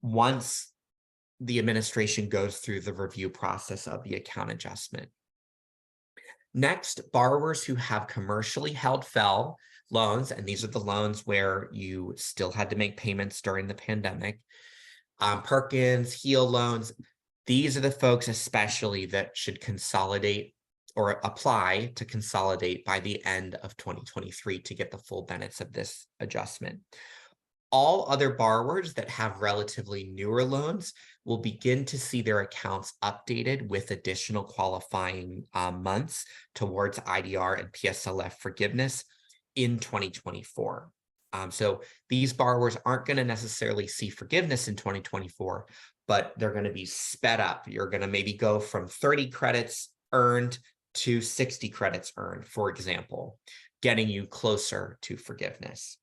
Speaker 3: once the administration goes through the review process of the account adjustment. Next, borrowers who have commercially held FFEL loans, and these are the loans where you still had to make payments during the pandemic, Perkins, HEAL loans, these are the folks especially that should consolidate or apply to consolidate by the end of 2023 to get the full benefits of this adjustment. All other borrowers that have relatively newer loans will begin to see their accounts updated with additional qualifying months towards IDR and PSLF forgiveness in 2024. So these borrowers aren't going to necessarily see forgiveness in 2024, but they're going to be sped up. You're going to maybe go from 30 credits earned to 60 credits earned, for example, getting you closer to forgiveness.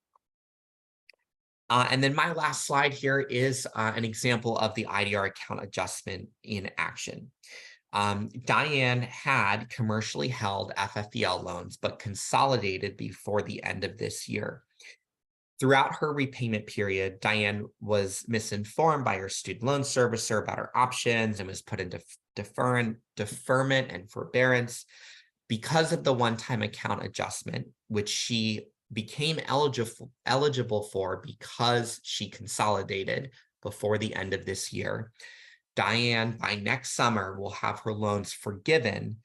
Speaker 3: And then my last slide here is an example of the IDR account adjustment in action. Diane had commercially held FFEL loans, but consolidated before the end of this year. Throughout her repayment period, Diane was misinformed by her student loan servicer about her options and was put into deferment and forbearance. Because of the one-time account adjustment, which she became eligible for because she consolidated before the end of this year, Diane, by next summer, will have her loans forgiven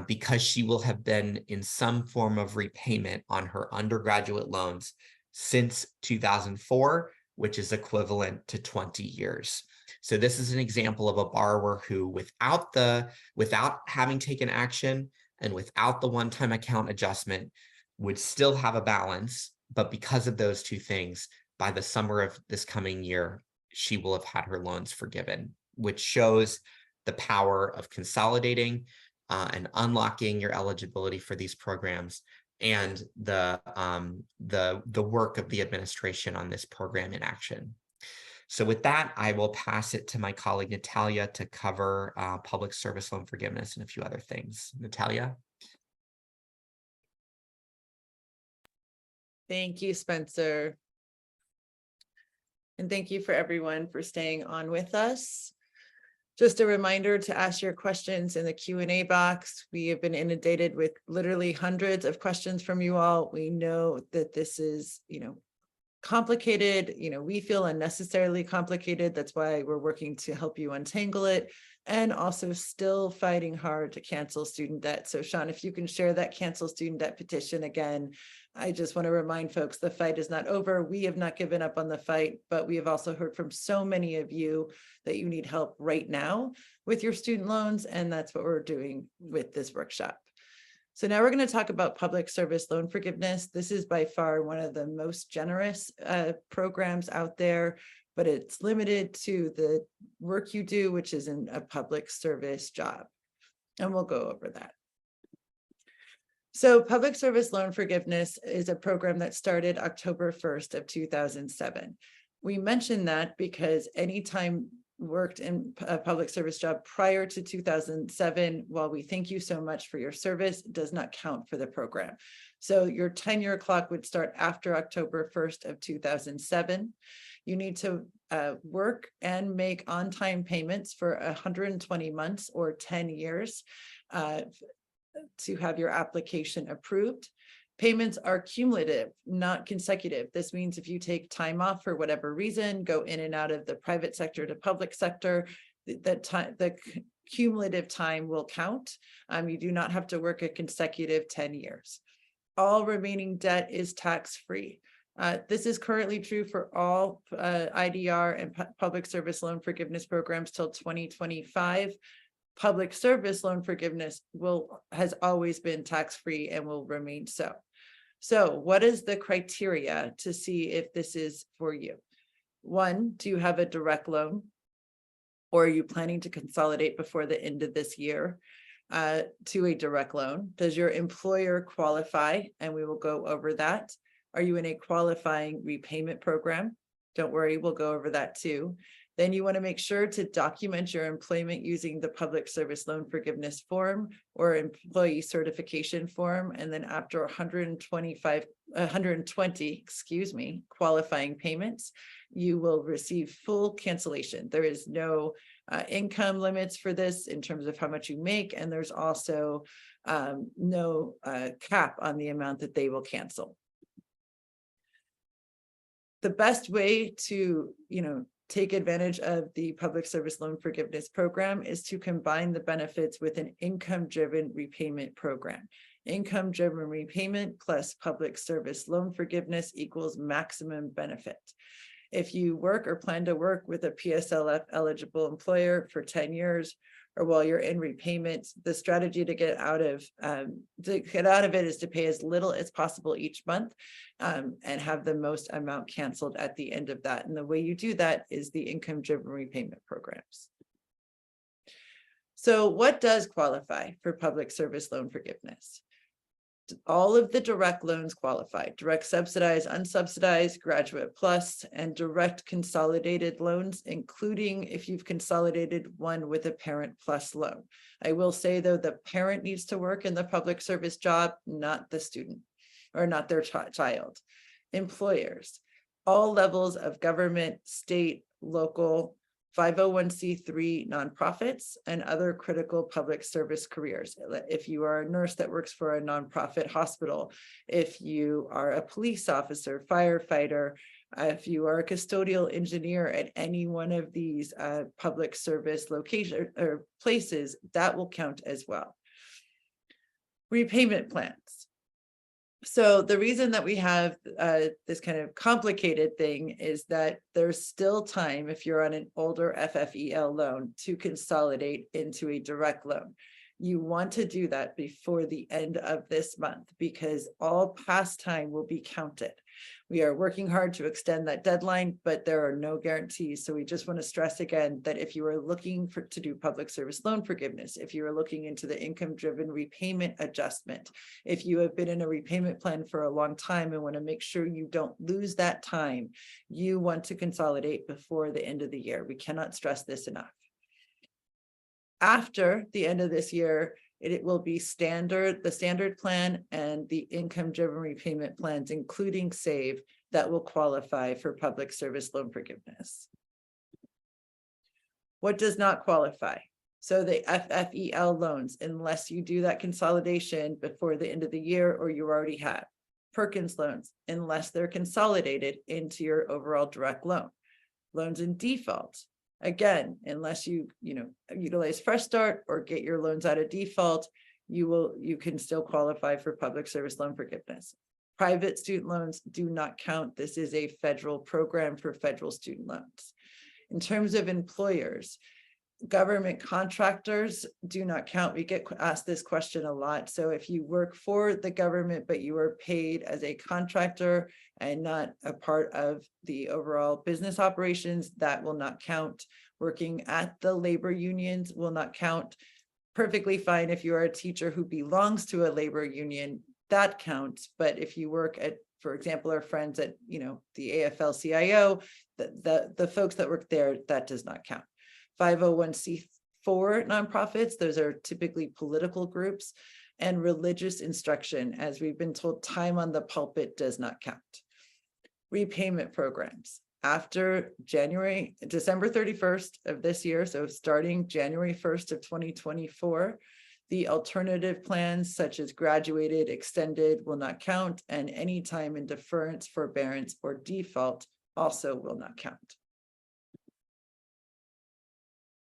Speaker 3: because she will have been in some form of repayment on her undergraduate loans since 2004, which is equivalent to 20 years. So this is an example of a borrower who, without having taken action and without the one-time account adjustment, would still have a balance, but because of those two things, by the summer of this coming year, she will have had her loans forgiven, which shows the power of consolidating and unlocking your eligibility for these programs and the work of the administration on this program in action. So with that, I will pass it to my colleague, Natalia, to cover public service loan forgiveness and a few other things. Natalia?
Speaker 1: Thank you, Spencer. And thank you for everyone for staying on with us. Just a reminder to ask your questions in the Q&A box. We have been inundated with literally hundreds of questions from you all. We know that this is, complicated, we feel unnecessarily complicated. That's why we're working to help you untangle it, and also still fighting hard to cancel student debt. So Sean, if you can share that cancel student debt petition again. I just want to remind folks the fight is not over. We have not given up on the fight, but we have also heard from so many of you that you need help right now with your student loans, and that's what we're doing with this workshop. So now we're going to talk about public service loan forgiveness. This is by far one of the most generous programs out there, but it's limited to the work you do, which is in a public service job. And we'll go over that. So public service loan forgiveness is a program that started October 1st of 2007. We mention that because anytime worked in a public service job prior to 2007, while we thank you so much for your service, does not count for the program. So your tenure clock would start after October 1st of 2007. You need to work and make on-time payments for 120 months or 10 years to have your application approved. Payments are cumulative, not consecutive. This means if you take time off for whatever reason, go in and out of the private sector to public sector, the cumulative time will count. You do not have to work a consecutive 10 years. All remaining debt is tax-free. This is currently true for all IDR and public service loan forgiveness programs till 2025. Public service loan forgiveness has always been tax-free and will remain so. So what is the criteria to see if this is for you? One, do you have a direct loan? Or are you planning to consolidate before the end of this year to a direct loan? Does your employer qualify? And we will go over that. Are you in a qualifying repayment program? Don't worry, we'll go over that too. Then you want to make sure to document your employment using the public service loan forgiveness form or employee certification form. And then after 120, qualifying payments, you will receive full cancellation. There is no income limits for this in terms of how much you make. And there's also no cap on the amount that they will cancel. The best way to, take advantage of the public service loan forgiveness program is to combine the benefits with an income-driven repayment program. Income-driven repayment plus public service loan forgiveness equals maximum benefit. If you work or plan to work with a PSLF eligible employer for 10 years, or while you're in repayment, the strategy to get out of it is to pay as little as possible each month and have the most amount canceled at the end of that. And the way you do that is the income-driven repayment programs. So what does qualify for public service loan forgiveness? All of the direct loans qualify: direct subsidized, unsubsidized, graduate plus, and direct consolidated loans, including if you've consolidated one with a parent plus loan. I will say though, the parent needs to work in the public service job, not the student or not their child. Employers, all levels of government, state, local, 501c3 nonprofits, and other critical public service careers. If you are a nurse that works for a nonprofit hospital, if you are a police officer, firefighter, if you are a custodial engineer at any one of these public service locations or places, that will count as well. Repayment plans. So the reason that we have this kind of complicated thing is that there's still time, if you're on an older FFEL loan, to consolidate into a direct loan. You want to do that before the end of this month because all past time will be counted. We are working hard to extend that deadline, but there are no guarantees. So we just want to stress again that if you are looking to do public service loan forgiveness, if you are looking into the income-driven repayment adjustment, if you have been in a repayment plan for a long time and want to make sure you don't lose that time, you want to consolidate before the end of the year. We cannot stress this enough. After the end of this year, it will be the standard plan and the income-driven repayment plans, including SAVE, that will qualify for public service loan forgiveness. What does not qualify? So the FFEL loans, unless you do that consolidation before the end of the year or you already have. Perkins loans, unless they're consolidated into your overall direct loan. Loans in default. Again, unless you utilize Fresh Start or get your loans out of default, you can still qualify for public service loan forgiveness. Private student loans do not count. This is a federal program for federal student loans. In terms of employers, government contractors do not count. We get asked this question a lot. So if you work for the government, but you are paid as a contractor and not a part of the overall business operations, that will not count. Working at the labor unions will not count. Perfectly fine if you are a teacher who belongs to a labor union, that counts. But if you work at, for example, our friends at the AFL-CIO, the folks that work there, that does not count. 501c4 nonprofits, those are typically political groups, and religious instruction, as we've been told, time on the pulpit does not count. Repayment programs. After December 31st of this year, so starting January 1st of 2024, the alternative plans such as graduated, extended will not count, and any time in deference, forbearance, or default also will not count.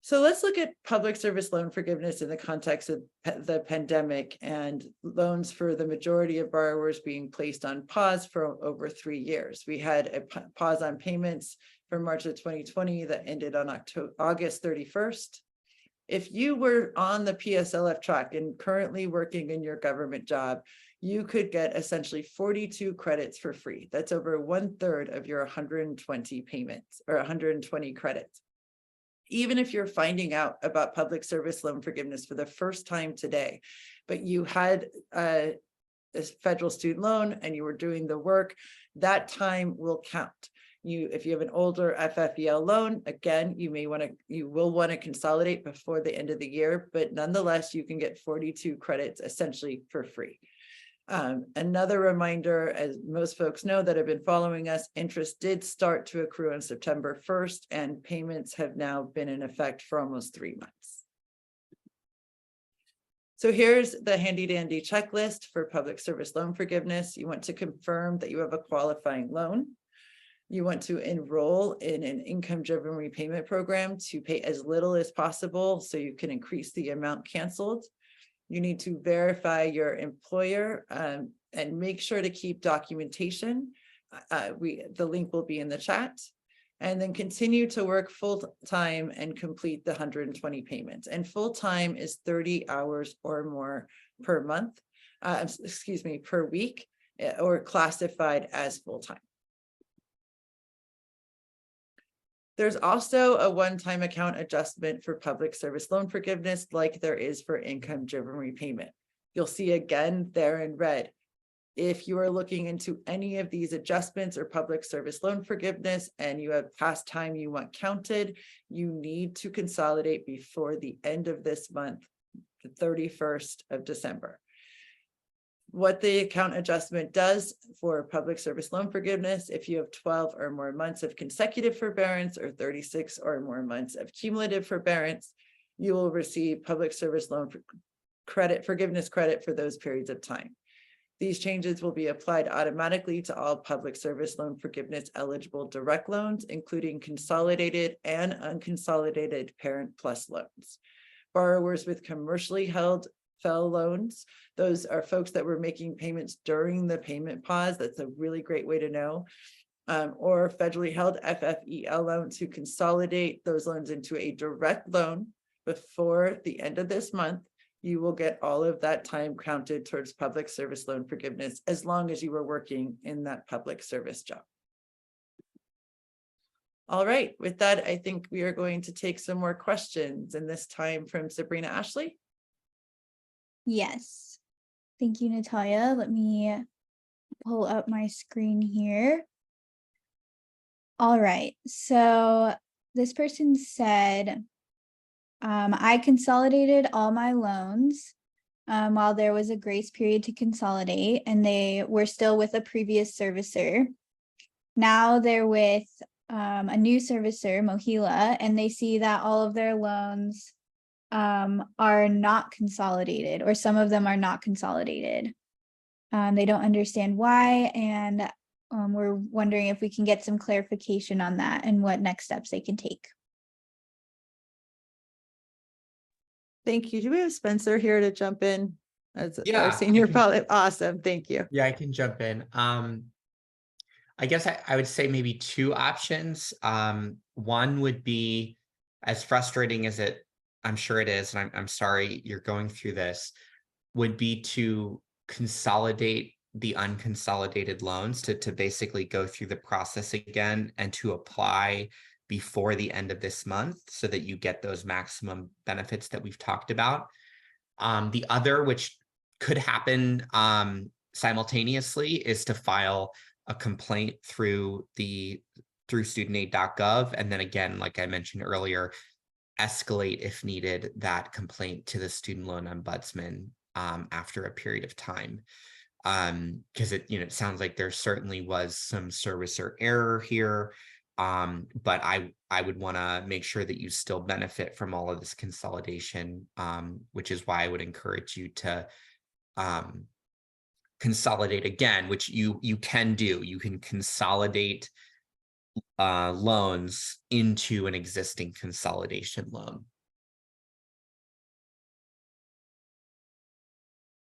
Speaker 1: So let's look at public service loan forgiveness in the context of the pandemic and loans for the majority of borrowers being placed on pause for over 3 years. We had a pause on payments from March of 2020 that ended on August 31st. If you were on the PSLF track and currently working in your government job, you could get essentially 42 credits for free. That's over 1/3 of your 120 payments or 120 credits. Even if you're finding out about public service loan forgiveness for the first time today, but you had a federal student loan and you were doing the work, that time will count. If you have an older FFEL loan, again, you will want to consolidate before the end of the year, but nonetheless, you can get 42 credits essentially for free. Another reminder, as most folks know that have been following us, interest did start to accrue on September 1st, and payments have now been in effect for almost 3 months. So here's the handy dandy checklist for public service loan forgiveness. You want to confirm that you have a qualifying loan. You want to enroll in an income-driven repayment program to pay as little as possible so you can increase the amount canceled. You need to verify your employer and make sure to keep documentation. The link will be in the chat. And then continue to work full-time and complete the 120 payments. And full-time is 30 hours or more per month, per week, or classified as full-time. There's also a one-time account adjustment for public service loan forgiveness, like there is for income-driven repayment. You'll see again there in red. If you are looking into any of these adjustments or public service loan forgiveness and you have past time you want counted, you need to consolidate before the end of this month, the 31st of December. What the account adjustment does for public service loan forgiveness, if you have 12 or more months of consecutive forbearance or 36 or more months of cumulative forbearance, you will receive public service loan forgiveness credit for those periods of time. These changes will be applied automatically to all public service loan forgiveness eligible direct loans, including consolidated and unconsolidated Parent Plus loans. Borrowers with commercially held FFEL loans, those are folks that were making payments during the payment pause. That's a really great way to know. Or federally held FFEL loans who consolidate those loans into a direct loan before the end of this month. You will get all of that time counted towards public service loan forgiveness as long as you were working in that public service job. All right, with that, I think we are going to take some more questions, and this time from Sabrina Ashley.
Speaker 6: Yes. Thank you, Natalia. Let me pull up my screen here. All right, so this person said, I consolidated all my loans while there was a grace period to consolidate, and they were still with a previous servicer. Now they're with a new servicer, Mohila, and they see that all of their loans are not consolidated, or some of them are not consolidated. They don't understand why, and we're wondering if we can get some clarification on that and what next steps they can take.
Speaker 1: Thank you. Do we have Spencer here to jump in as
Speaker 3: Yeah,
Speaker 1: our senior pilot? Awesome. Thank you.
Speaker 3: Yeah, I can jump in. I guess I would say maybe two options. One would be, as frustrating as I'm sure it is, and I'm sorry you're going through this, would be to consolidate the unconsolidated loans, to basically go through the process again and to apply before the end of this month so that you get those maximum benefits that we've talked about. The other, which could happen simultaneously, is to file a complaint through studentaid.gov, and then again, like I mentioned earlier, escalate if needed that complaint to the student loan ombudsman after a period of time, because it sounds like there certainly was some servicer error here, but I would want to make sure that you still benefit from all of this consolidation, which is why I would encourage you to consolidate again, which you can do. You can consolidate loans into an existing consolidation loan.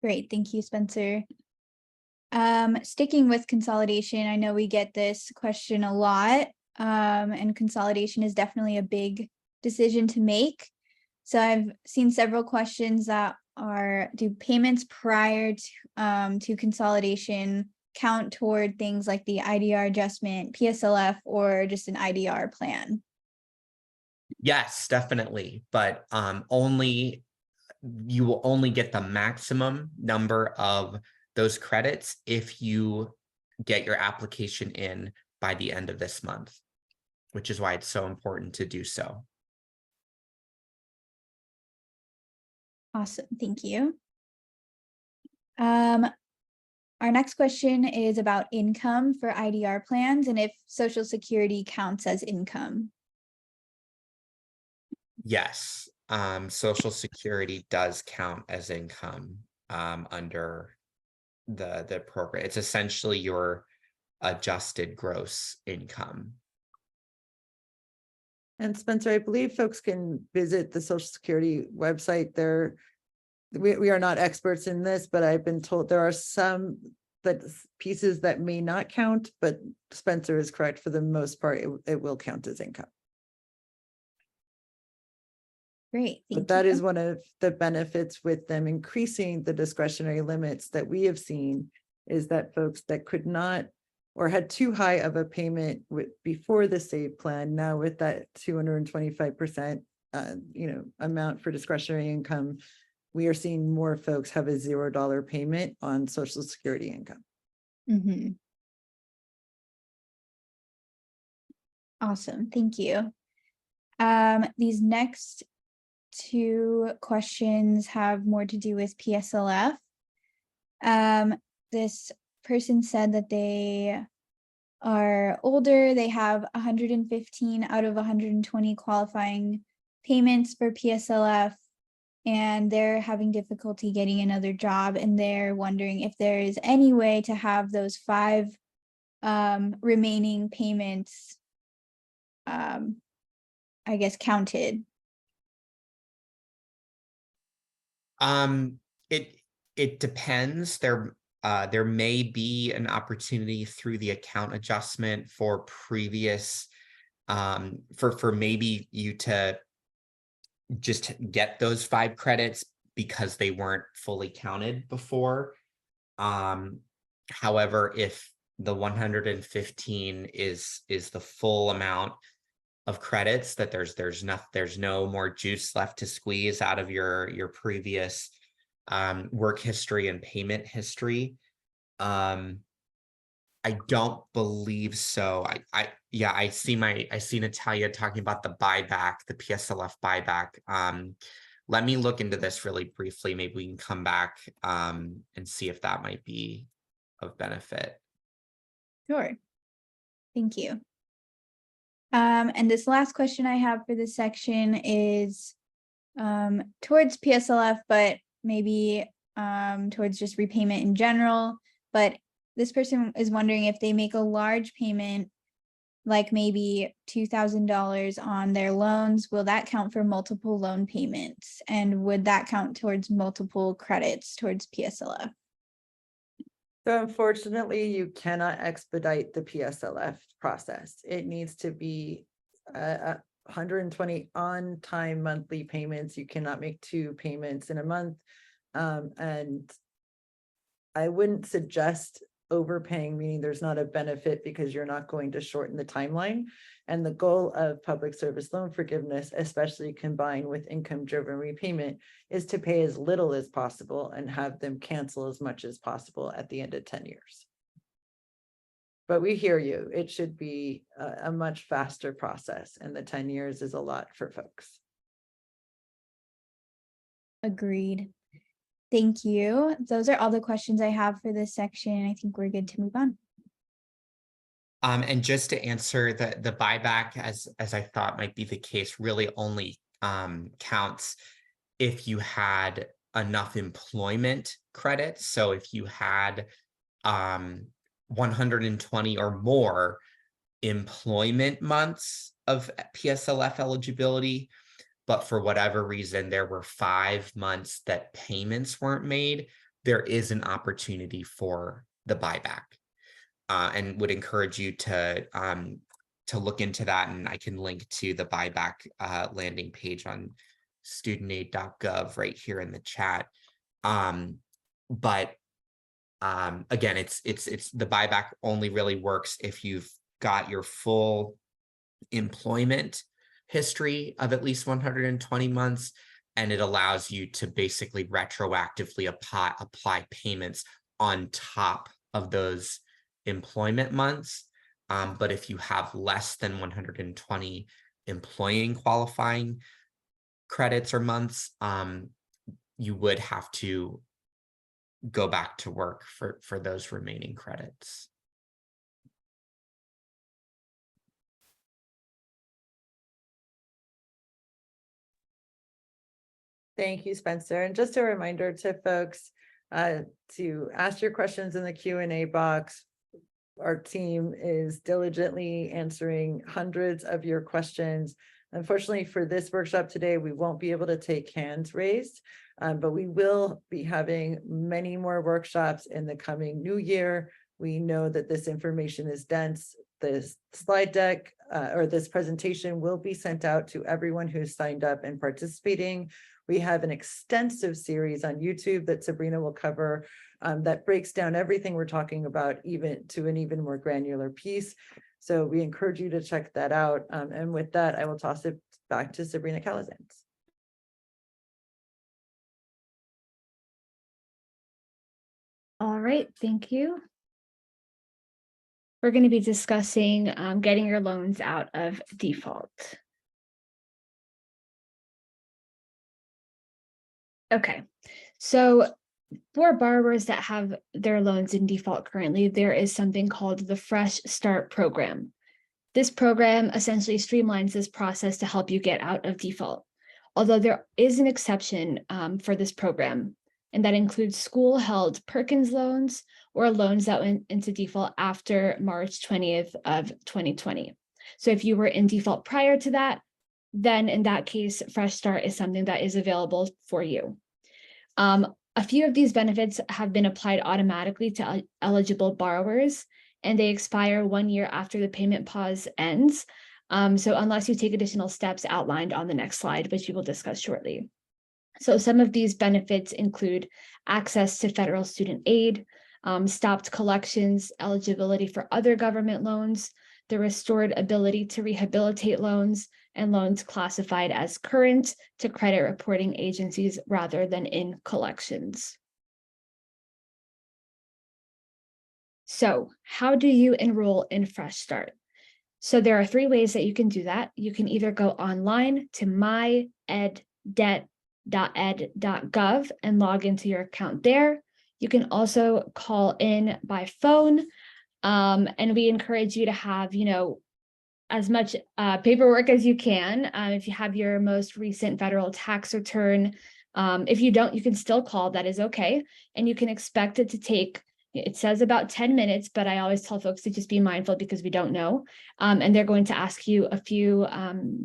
Speaker 6: Great, thank you, Spencer. Sticking with consolidation, I know we get this question a lot, and consolidation is definitely a big decision to make. So I've seen several questions that are, do payments prior to consolidation count toward things like the IDR adjustment, PSLF, or just an IDR plan?
Speaker 3: Yes, definitely, but you will only get the maximum number of those credits if you get your application in by the end of this month, which is why it's so important to do so.
Speaker 6: Awesome, thank you. Our next question is about income for IDR plans and if Social Security counts as income.
Speaker 3: Yes, Social Security does count as income under the program. It's essentially your adjusted gross income.
Speaker 1: And Spencer, I believe folks can visit the Social Security website. We are not experts in this, but I've been told there are some pieces that may not count, but Spencer is correct. For the most part, it will count as income.
Speaker 6: Great,
Speaker 1: But that is one of the benefits with them increasing the discretionary limits that we have seen, is that folks that could not or had too high of a payment before the SAVE plan, now with that 225% amount for discretionary income, we are seeing more folks have a $0 payment on Social Security income.
Speaker 6: Mm-hmm. Awesome, thank you. These next two questions have more to do with PSLF. This person said that they are older, they have 115 out of 120 qualifying payments for PSLF, and they're having difficulty getting another job, and they're wondering if there is any way to have those 5 remaining payments I guess counted.
Speaker 3: It depends. There may be an opportunity through the account adjustment for previous for maybe you to just get those 5 credits because they weren't fully counted before. However, if the 115 is the full amount of credits, that there's no more juice left to squeeze out of your previous work history and payment history. I don't believe so. I see Natalia talking about the buyback, the PSLF buyback. Let me look into this really briefly. Maybe we can come back and see if that might be of benefit.
Speaker 6: Sure. Thank you. And this last question I have for this section is towards PSLF, but maybe towards just repayment in general. But this person is wondering if they make a large payment, like maybe $2,000 on their loans, will that count for multiple loan payments? And would that count towards multiple credits towards PSLF?
Speaker 1: So unfortunately, you cannot expedite the PSLF process. It needs to be 120 on-time monthly payments. You cannot make 2 payments in a month. And I wouldn't suggest overpaying, meaning there's not a benefit because you're not going to shorten the timeline. And the goal of public service loan forgiveness, especially combined with income-driven repayment, is to pay as little as possible and have them cancel as much as possible at the end of 10 years. But we hear you. It should be a much faster process, and the 10 years is a lot for folks.
Speaker 6: Agreed. Thank you. Those are all the questions I have for this section. I think we're good to move on.
Speaker 3: And just to answer the buyback, as I thought might be the case, really only counts if you had enough employment credits. So if you had 120 or more employment months of PSLF eligibility, but for whatever reason, there were 5 months that payments weren't made, there is an opportunity for the buyback. And would encourage you to look into that, and I can link to the buyback landing page on studentaid.gov right here in the chat. But again, it's the buyback only really works if you've got your full employment history of at least 120 months, and it allows you to basically retroactively apply payments on top of those employment months. But if you have less than 120 employing qualifying credits or months, you would have to go back to work for those remaining credits.
Speaker 1: Thank you, Spencer. And just a reminder to folks to ask your questions in the Q&A box. Our team is diligently answering hundreds of your questions. Unfortunately, for this workshop today, we won't be able to take hands raised, but we will be having many more workshops in the coming new year. We know that this information is dense. This slide deck or this presentation will be sent out to everyone who's signed up and participating. We have an extensive series on YouTube that Sabrina will cover that breaks down everything we're talking about, even to an even more granular piece. So we encourage you to check that out. And with that, I will toss it back to Sabrina Calazans.
Speaker 4: All right, thank you. We're going to be discussing getting your loans out of default. Okay, so for borrowers that have their loans in default currently, there is something called the Fresh Start program. This program essentially streamlines this process to help you get out of default. Although there is an exception for this program, and that includes school-held Perkins loans or loans that went into default after March 20th of 2020. So if you were in default prior to that, then in that case, Fresh Start is something that is available for you. A few of these benefits have been applied automatically to eligible borrowers, and they expire 1 year after the payment pause ends. So unless you take additional steps outlined on the next slide, which we will discuss shortly. So some of these benefits include access to federal student aid, stopped collections, eligibility for other government loans, the restored ability to rehabilitate loans, and loans classified as current to credit reporting agencies rather than in collections. So how do you enroll in Fresh Start? So there are 3 ways that you can do that. You can either go online to myeddebt.ed.gov and log into your account there. You can also call in by phone, and we encourage you to have, as much paperwork as you can. If you have your most recent federal tax return, if you don't, you can still call, that is okay. And you can expect it to take, it says about 10 minutes, but I always tell folks to just be mindful because we don't know. And they're going to ask you a few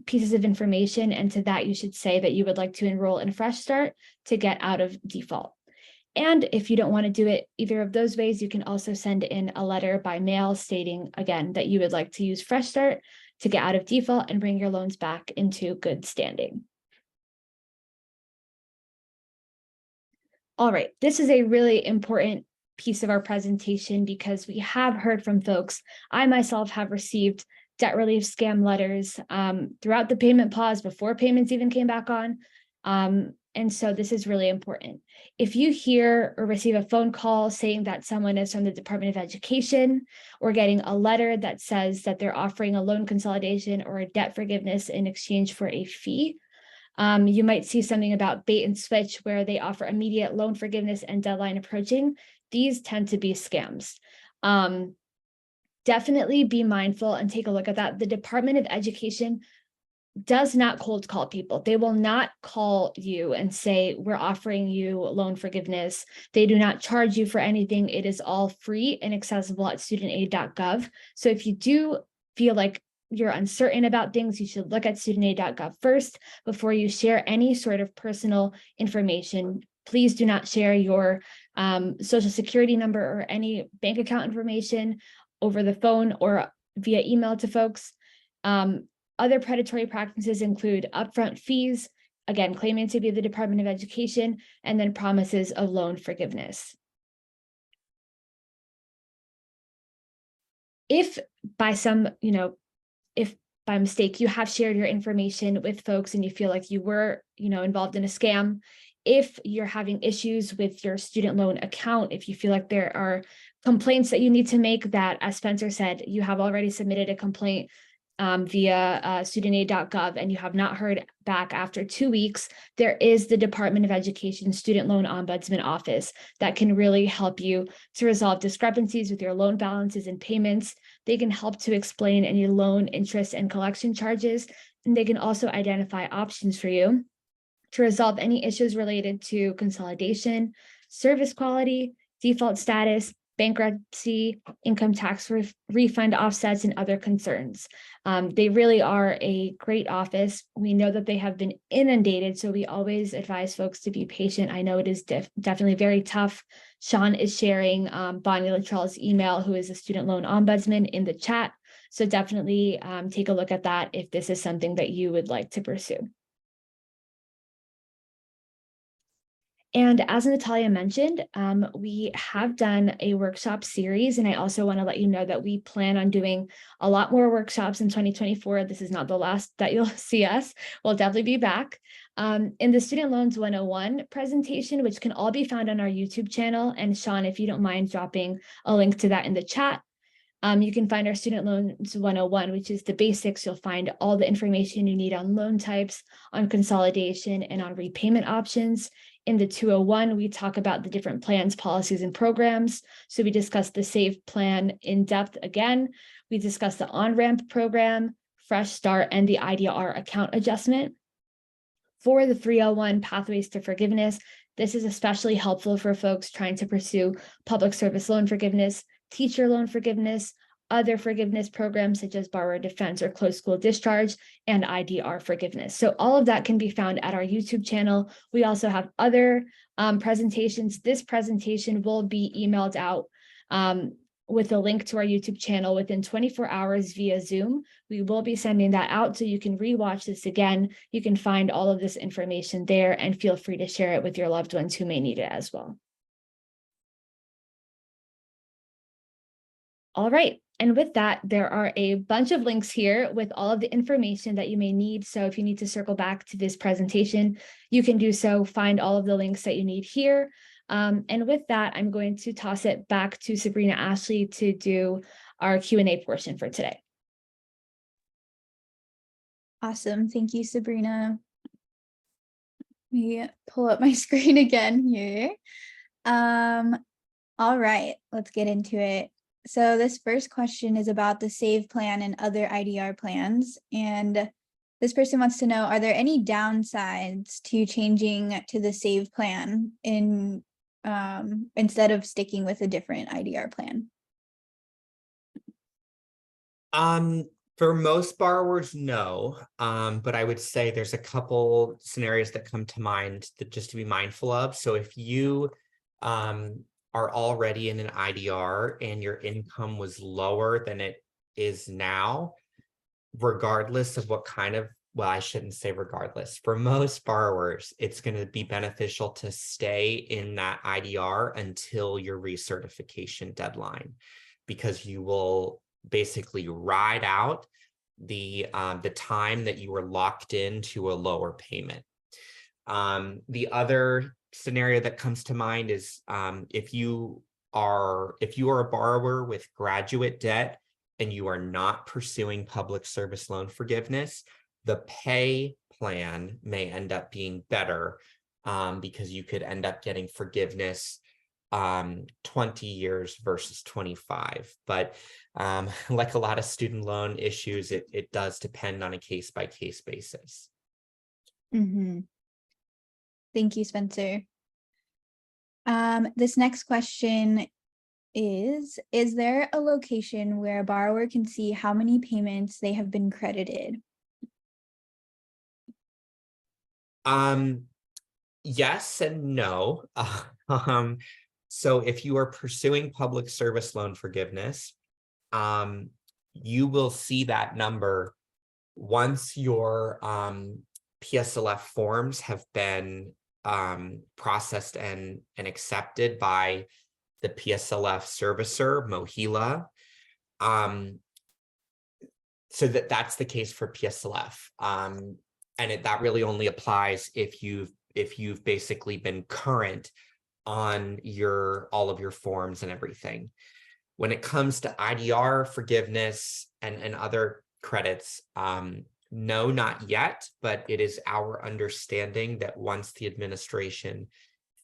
Speaker 4: pieces of information. And to that, you should say that you would like to enroll in Fresh Start to get out of default. And if you don't want to do it either of those ways, you can also send in a letter by mail stating, again, that you would like to use Fresh Start to get out of default and bring your loans back into good standing. All right, this is a really important piece of our presentation because we have heard from folks. I myself have received debt relief scam letters throughout the payment pause before payments even came back on. And so this is really important. If you hear or receive a phone call saying that someone is from the Department of Education, or getting a letter that says that they're offering a loan consolidation or a debt forgiveness in exchange for a fee, you might see something about bait and switch where they offer immediate loan forgiveness and deadline approaching. These tend to be scams. Definitely be mindful and take a look at that. The Department of Education does not cold call people. They will not call you and say, we're offering you loan forgiveness. They do not charge you for anything. It is all free and accessible at studentaid.gov. So if you do feel like you're uncertain about things, you should look at studentaid.gov first before you share any sort of personal information. Please do not share your social security number or any bank account information over the phone or via email to folks. Other predatory practices include upfront fees, again, claiming to be the Department of Education, and then promises of loan forgiveness. If by some, if by mistake you have shared your information with folks and you feel like you were, involved in a scam, if you're having issues with your student loan account, if you feel like there are complaints that you need to make that, as Spencer said, you have already submitted a complaint via studentaid.gov and you have not heard back after 2 weeks, there is the Department of Education Student Loan Ombudsman Office that can really help you to resolve discrepancies with your loan balances and payments. They can help to explain any loan interest and collection charges, and they can also identify options for you to resolve any issues related to consolidation, service quality, default status, bankruptcy, income tax refund offsets, and other concerns. They really are a great office. We know that they have been inundated, so we always advise folks to be patient. I know it is definitely very tough. Sean is sharing Bonnie Latrell's email, who is a student loan ombudsman, in the chat. So definitely take a look at that if this is something that you would like to pursue. And as Natalia mentioned, we have done a workshop series, and I also want to let you know that we plan on doing a lot more workshops in 2024. This is not the last that you'll see us. We'll definitely be back. In the Student Loans 101 presentation, which can all be found on our YouTube channel, and Sean, if you don't mind dropping a link to that in the chat, you can find our Student Loans 101, which is the basics. You'll find all the information you need on loan types, on consolidation, and on repayment options. In the 201, we talk about the different plans, policies, and programs. So we discuss the SAVE plan in depth again. We discuss the on-ramp program, Fresh Start, and the IDR account adjustment. For the 301, Pathways to Forgiveness, this is especially helpful for folks trying to pursue public service loan forgiveness, teacher loan forgiveness, other forgiveness programs such as borrower defense or closed school discharge, and IDR forgiveness. So all of that can be found at our YouTube channel. We also have other presentations. This presentation will be emailed out with a link to our YouTube channel within 24 hours via Zoom. We will be sending that out so you can rewatch this again. You can find all of this information there, and feel free to share it with your loved ones who may need it as well. All right. And with that, there are a bunch of links here with all of the information that you may need. So if you need to circle back to this presentation, you can do so. Find all of the links that you need here. And with that, I'm going to toss it back to Sabrina Ashley to do our Q&A portion for today.
Speaker 6: Awesome. Thank you, Sabrina. Let me pull up my screen again here. All right, let's get into it. So this first question is about the SAVE plan and other IDR plans. And this person wants to know, are there any downsides to changing to the SAVE plan instead of sticking with a different IDR plan?
Speaker 3: For most borrowers, no. But I would say there's a couple scenarios that come to mind that just to be mindful of. So if you are already in an IDR and your income was lower than it is now, regardless of what kind of, well, I shouldn't say regardless. For most borrowers, it's going to be beneficial to stay in that IDR until your recertification deadline, because you will basically ride out the time that you were locked into a lower payment. The other scenario that comes to mind is if you are a borrower with graduate debt and you are not pursuing public service loan forgiveness, the pay plan may end up being better because you could end up getting forgiveness 20 years versus 25. But like a lot of student loan issues, it does depend on a case-by-case basis.
Speaker 6: Mm-hmm. Thank you, Spencer. This next question is there a location where a borrower can see how many payments they have been credited?
Speaker 3: Yes and no. So if you are pursuing public service loan forgiveness, you will see that number once your PSLF forms have been processed and accepted by the PSLF servicer, Mohila. So that's the case for PSLF. And that really only applies if you've basically been current on all of your forms and everything. When it comes to IDR forgiveness and other credits, no, not yet, but it is our understanding that once the administration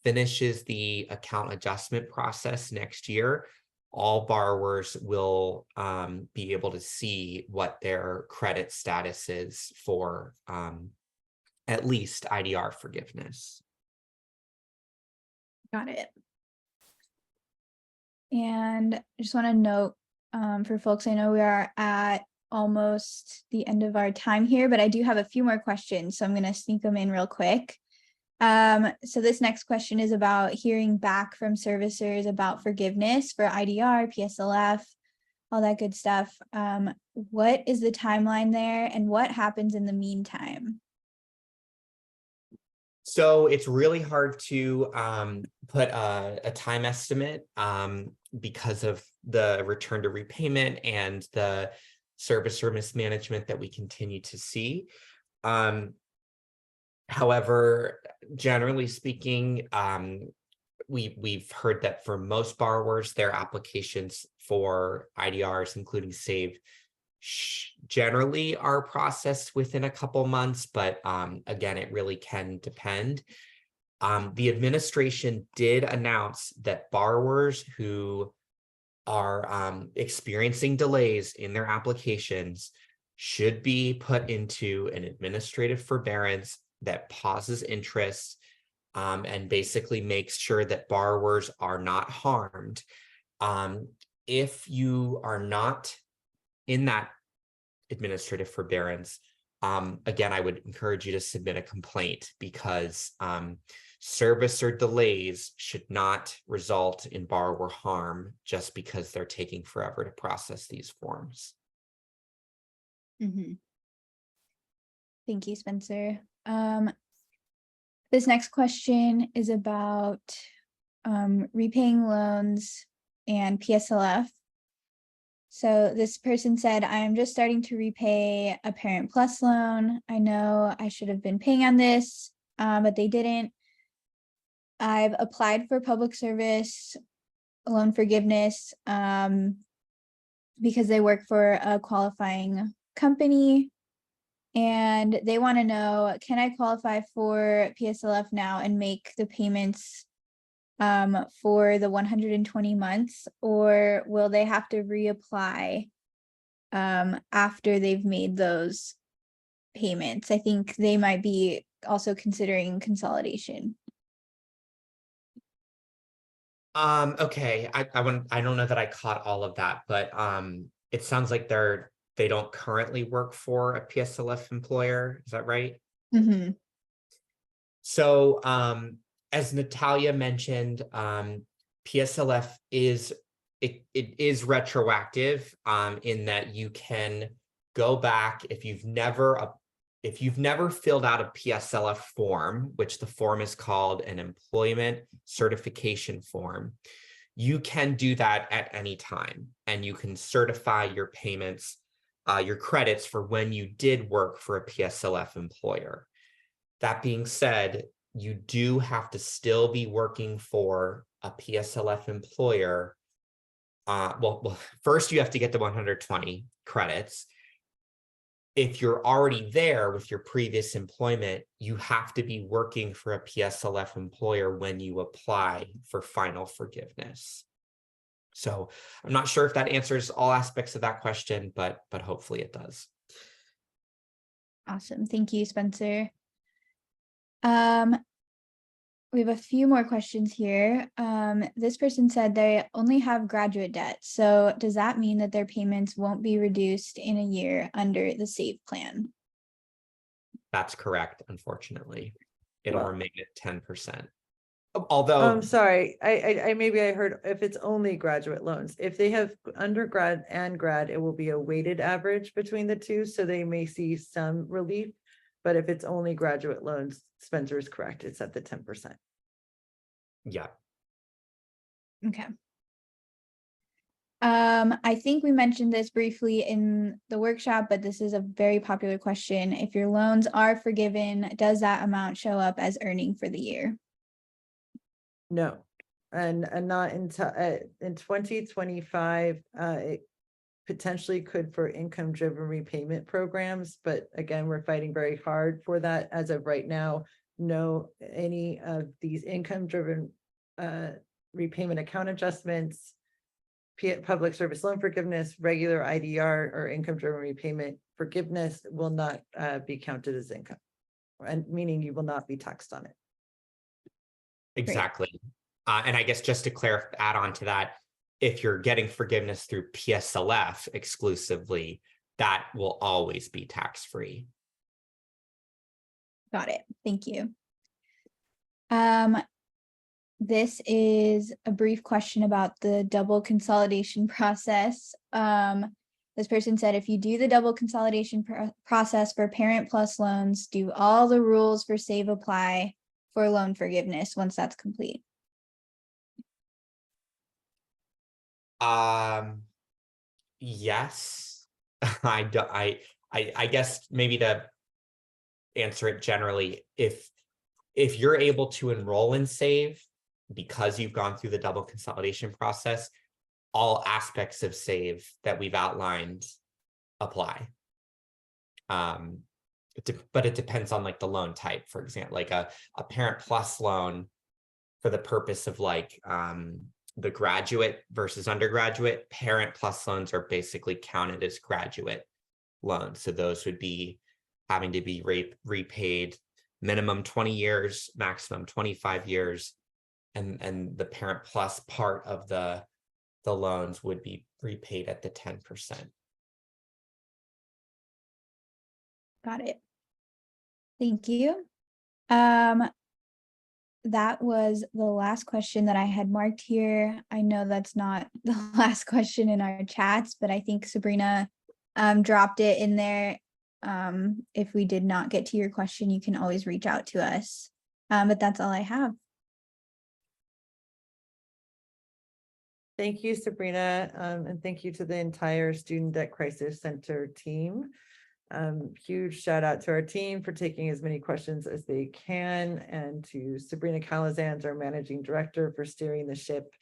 Speaker 3: finishes the account adjustment process next year, all borrowers will be able to see what their credit status is for at least IDR forgiveness.
Speaker 6: Got it. And I just want to note for folks, I know we are at almost the end of our time here, but I do have a few more questions, so I'm going to sneak them in real quick. So this next question is about hearing back from servicers about forgiveness for IDR, PSLF, all that good stuff. What is the timeline there, and what happens in the meantime?
Speaker 3: So it's really hard to put a time estimate because of the return to repayment and the servicer mismanagement that we continue to see. However, generally speaking, we've heard that for most borrowers, their applications for IDRs, including SAVE, generally are processed within a couple months, but again, it really can depend. The administration did announce that borrowers who are experiencing delays in their applications should be put into an administrative forbearance that pauses interest and basically makes sure that borrowers are not harmed. If you are not in that administrative forbearance, again, I would encourage you to submit a complaint, because servicer delays should not result in borrower harm just because they're taking forever to process these forms.
Speaker 6: Mm-hmm. Thank you, Spencer. This next question is about repaying loans and PSLF. So this person said, I am just starting to repay a Parent Plus loan. I know I should have been paying on this, but they didn't. I've applied for public service loan forgiveness because they work for a qualifying company. And they want to know, can I qualify for PSLF now and make the payments for the 120 months, or will they have to reapply after they've made those payments? I think they might be also considering consolidation.
Speaker 3: Okay, I don't know that I caught all of that, but it sounds like they don't currently work for a PSLF employer. Is that right?
Speaker 6: Mm-hmm.
Speaker 3: So as Natalia mentioned, PSLF is retroactive in that you can go back if you've never filled out a PSLF form, which the form is called an employment certification form. You can do that at any time, and you can certify your payments, your credits for when you did work for a PSLF employer. That being said, you do have to still be working for a PSLF employer. Well, first you have to get the 120 credits. If you're already there with your previous employment, you have to be working for a PSLF employer when you apply for final forgiveness. So I'm not sure if that answers all aspects of that question, but hopefully it does.
Speaker 6: Awesome. Thank you, Spencer. We have a few more questions here. This person said they only have graduate debt. So does that mean that their payments won't be reduced in a year under the SAVE plan?
Speaker 3: That's correct, unfortunately. It'll
Speaker 1: Well,
Speaker 3: remain at 10%. Although,
Speaker 1: sorry, I maybe I heard if it's only graduate loans. If they have undergrad and grad, it will be a weighted average between the two, so they may see some relief. But if it's only graduate loans, Spencer is correct. It's at the 10%.
Speaker 3: yeah.
Speaker 6: Okay. I think we mentioned this briefly in the workshop, but this is a very popular question. If your loans are forgiven, does that amount show up as earning for the year?
Speaker 1: No. and not until in 2025, it potentially could for income driven repayment programs, but again, we're fighting very hard for that. As of right now, no, any of these income driven repayment account adjustments, public service loan forgiveness, regular IDR, or income driven repayment forgiveness will not be counted as income, and meaning you will not be taxed on it.
Speaker 3: Exactly. And I guess just to add on to that, if you're getting forgiveness through PSLF exclusively, that will always be tax-free.
Speaker 6: Got it. Thank you. This is a brief question about the double consolidation process. This person said, if you do the double consolidation process for parent plus loans, do all the rules for SAVE apply for loan forgiveness once that's complete?
Speaker 3: Yes. I guess maybe to answer it generally, if you're able to enroll in SAVE because you've gone through the double consolidation process, all aspects of SAVE that we've outlined apply. But it depends on like the loan type. For example, like a parent plus loan for the purpose of like the graduate versus undergraduate, parent plus loans are basically counted as graduate loans. So those would be having to be repaid minimum 20 years, maximum 25 years. And the parent plus part of the loans would be repaid at the 10%.
Speaker 6: Got it. Thank you. That was the last question that I had marked here. I know that's not the last question in our chats, but I think Sabrina dropped it in there. If we did not get to your question, you can always reach out to us. But that's all I have.
Speaker 1: Thank you, Sabrina, and thank you to the entire Student Debt Crisis Center team. Huge shout out to our team for taking as many questions as they can, and to Sabrina Calazans, our managing director, for steering the ship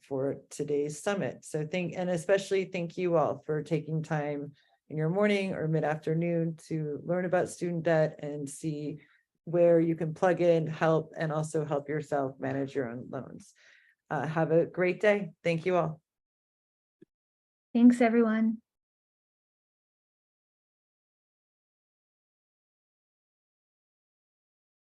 Speaker 1: for today's summit. So and especially thank you all for taking time in your morning or mid-afternoon to learn about student debt and see where you can plug in, help, and also help yourself manage your own loans. Have a great day. Thank you all.
Speaker 4: Thanks, everyone.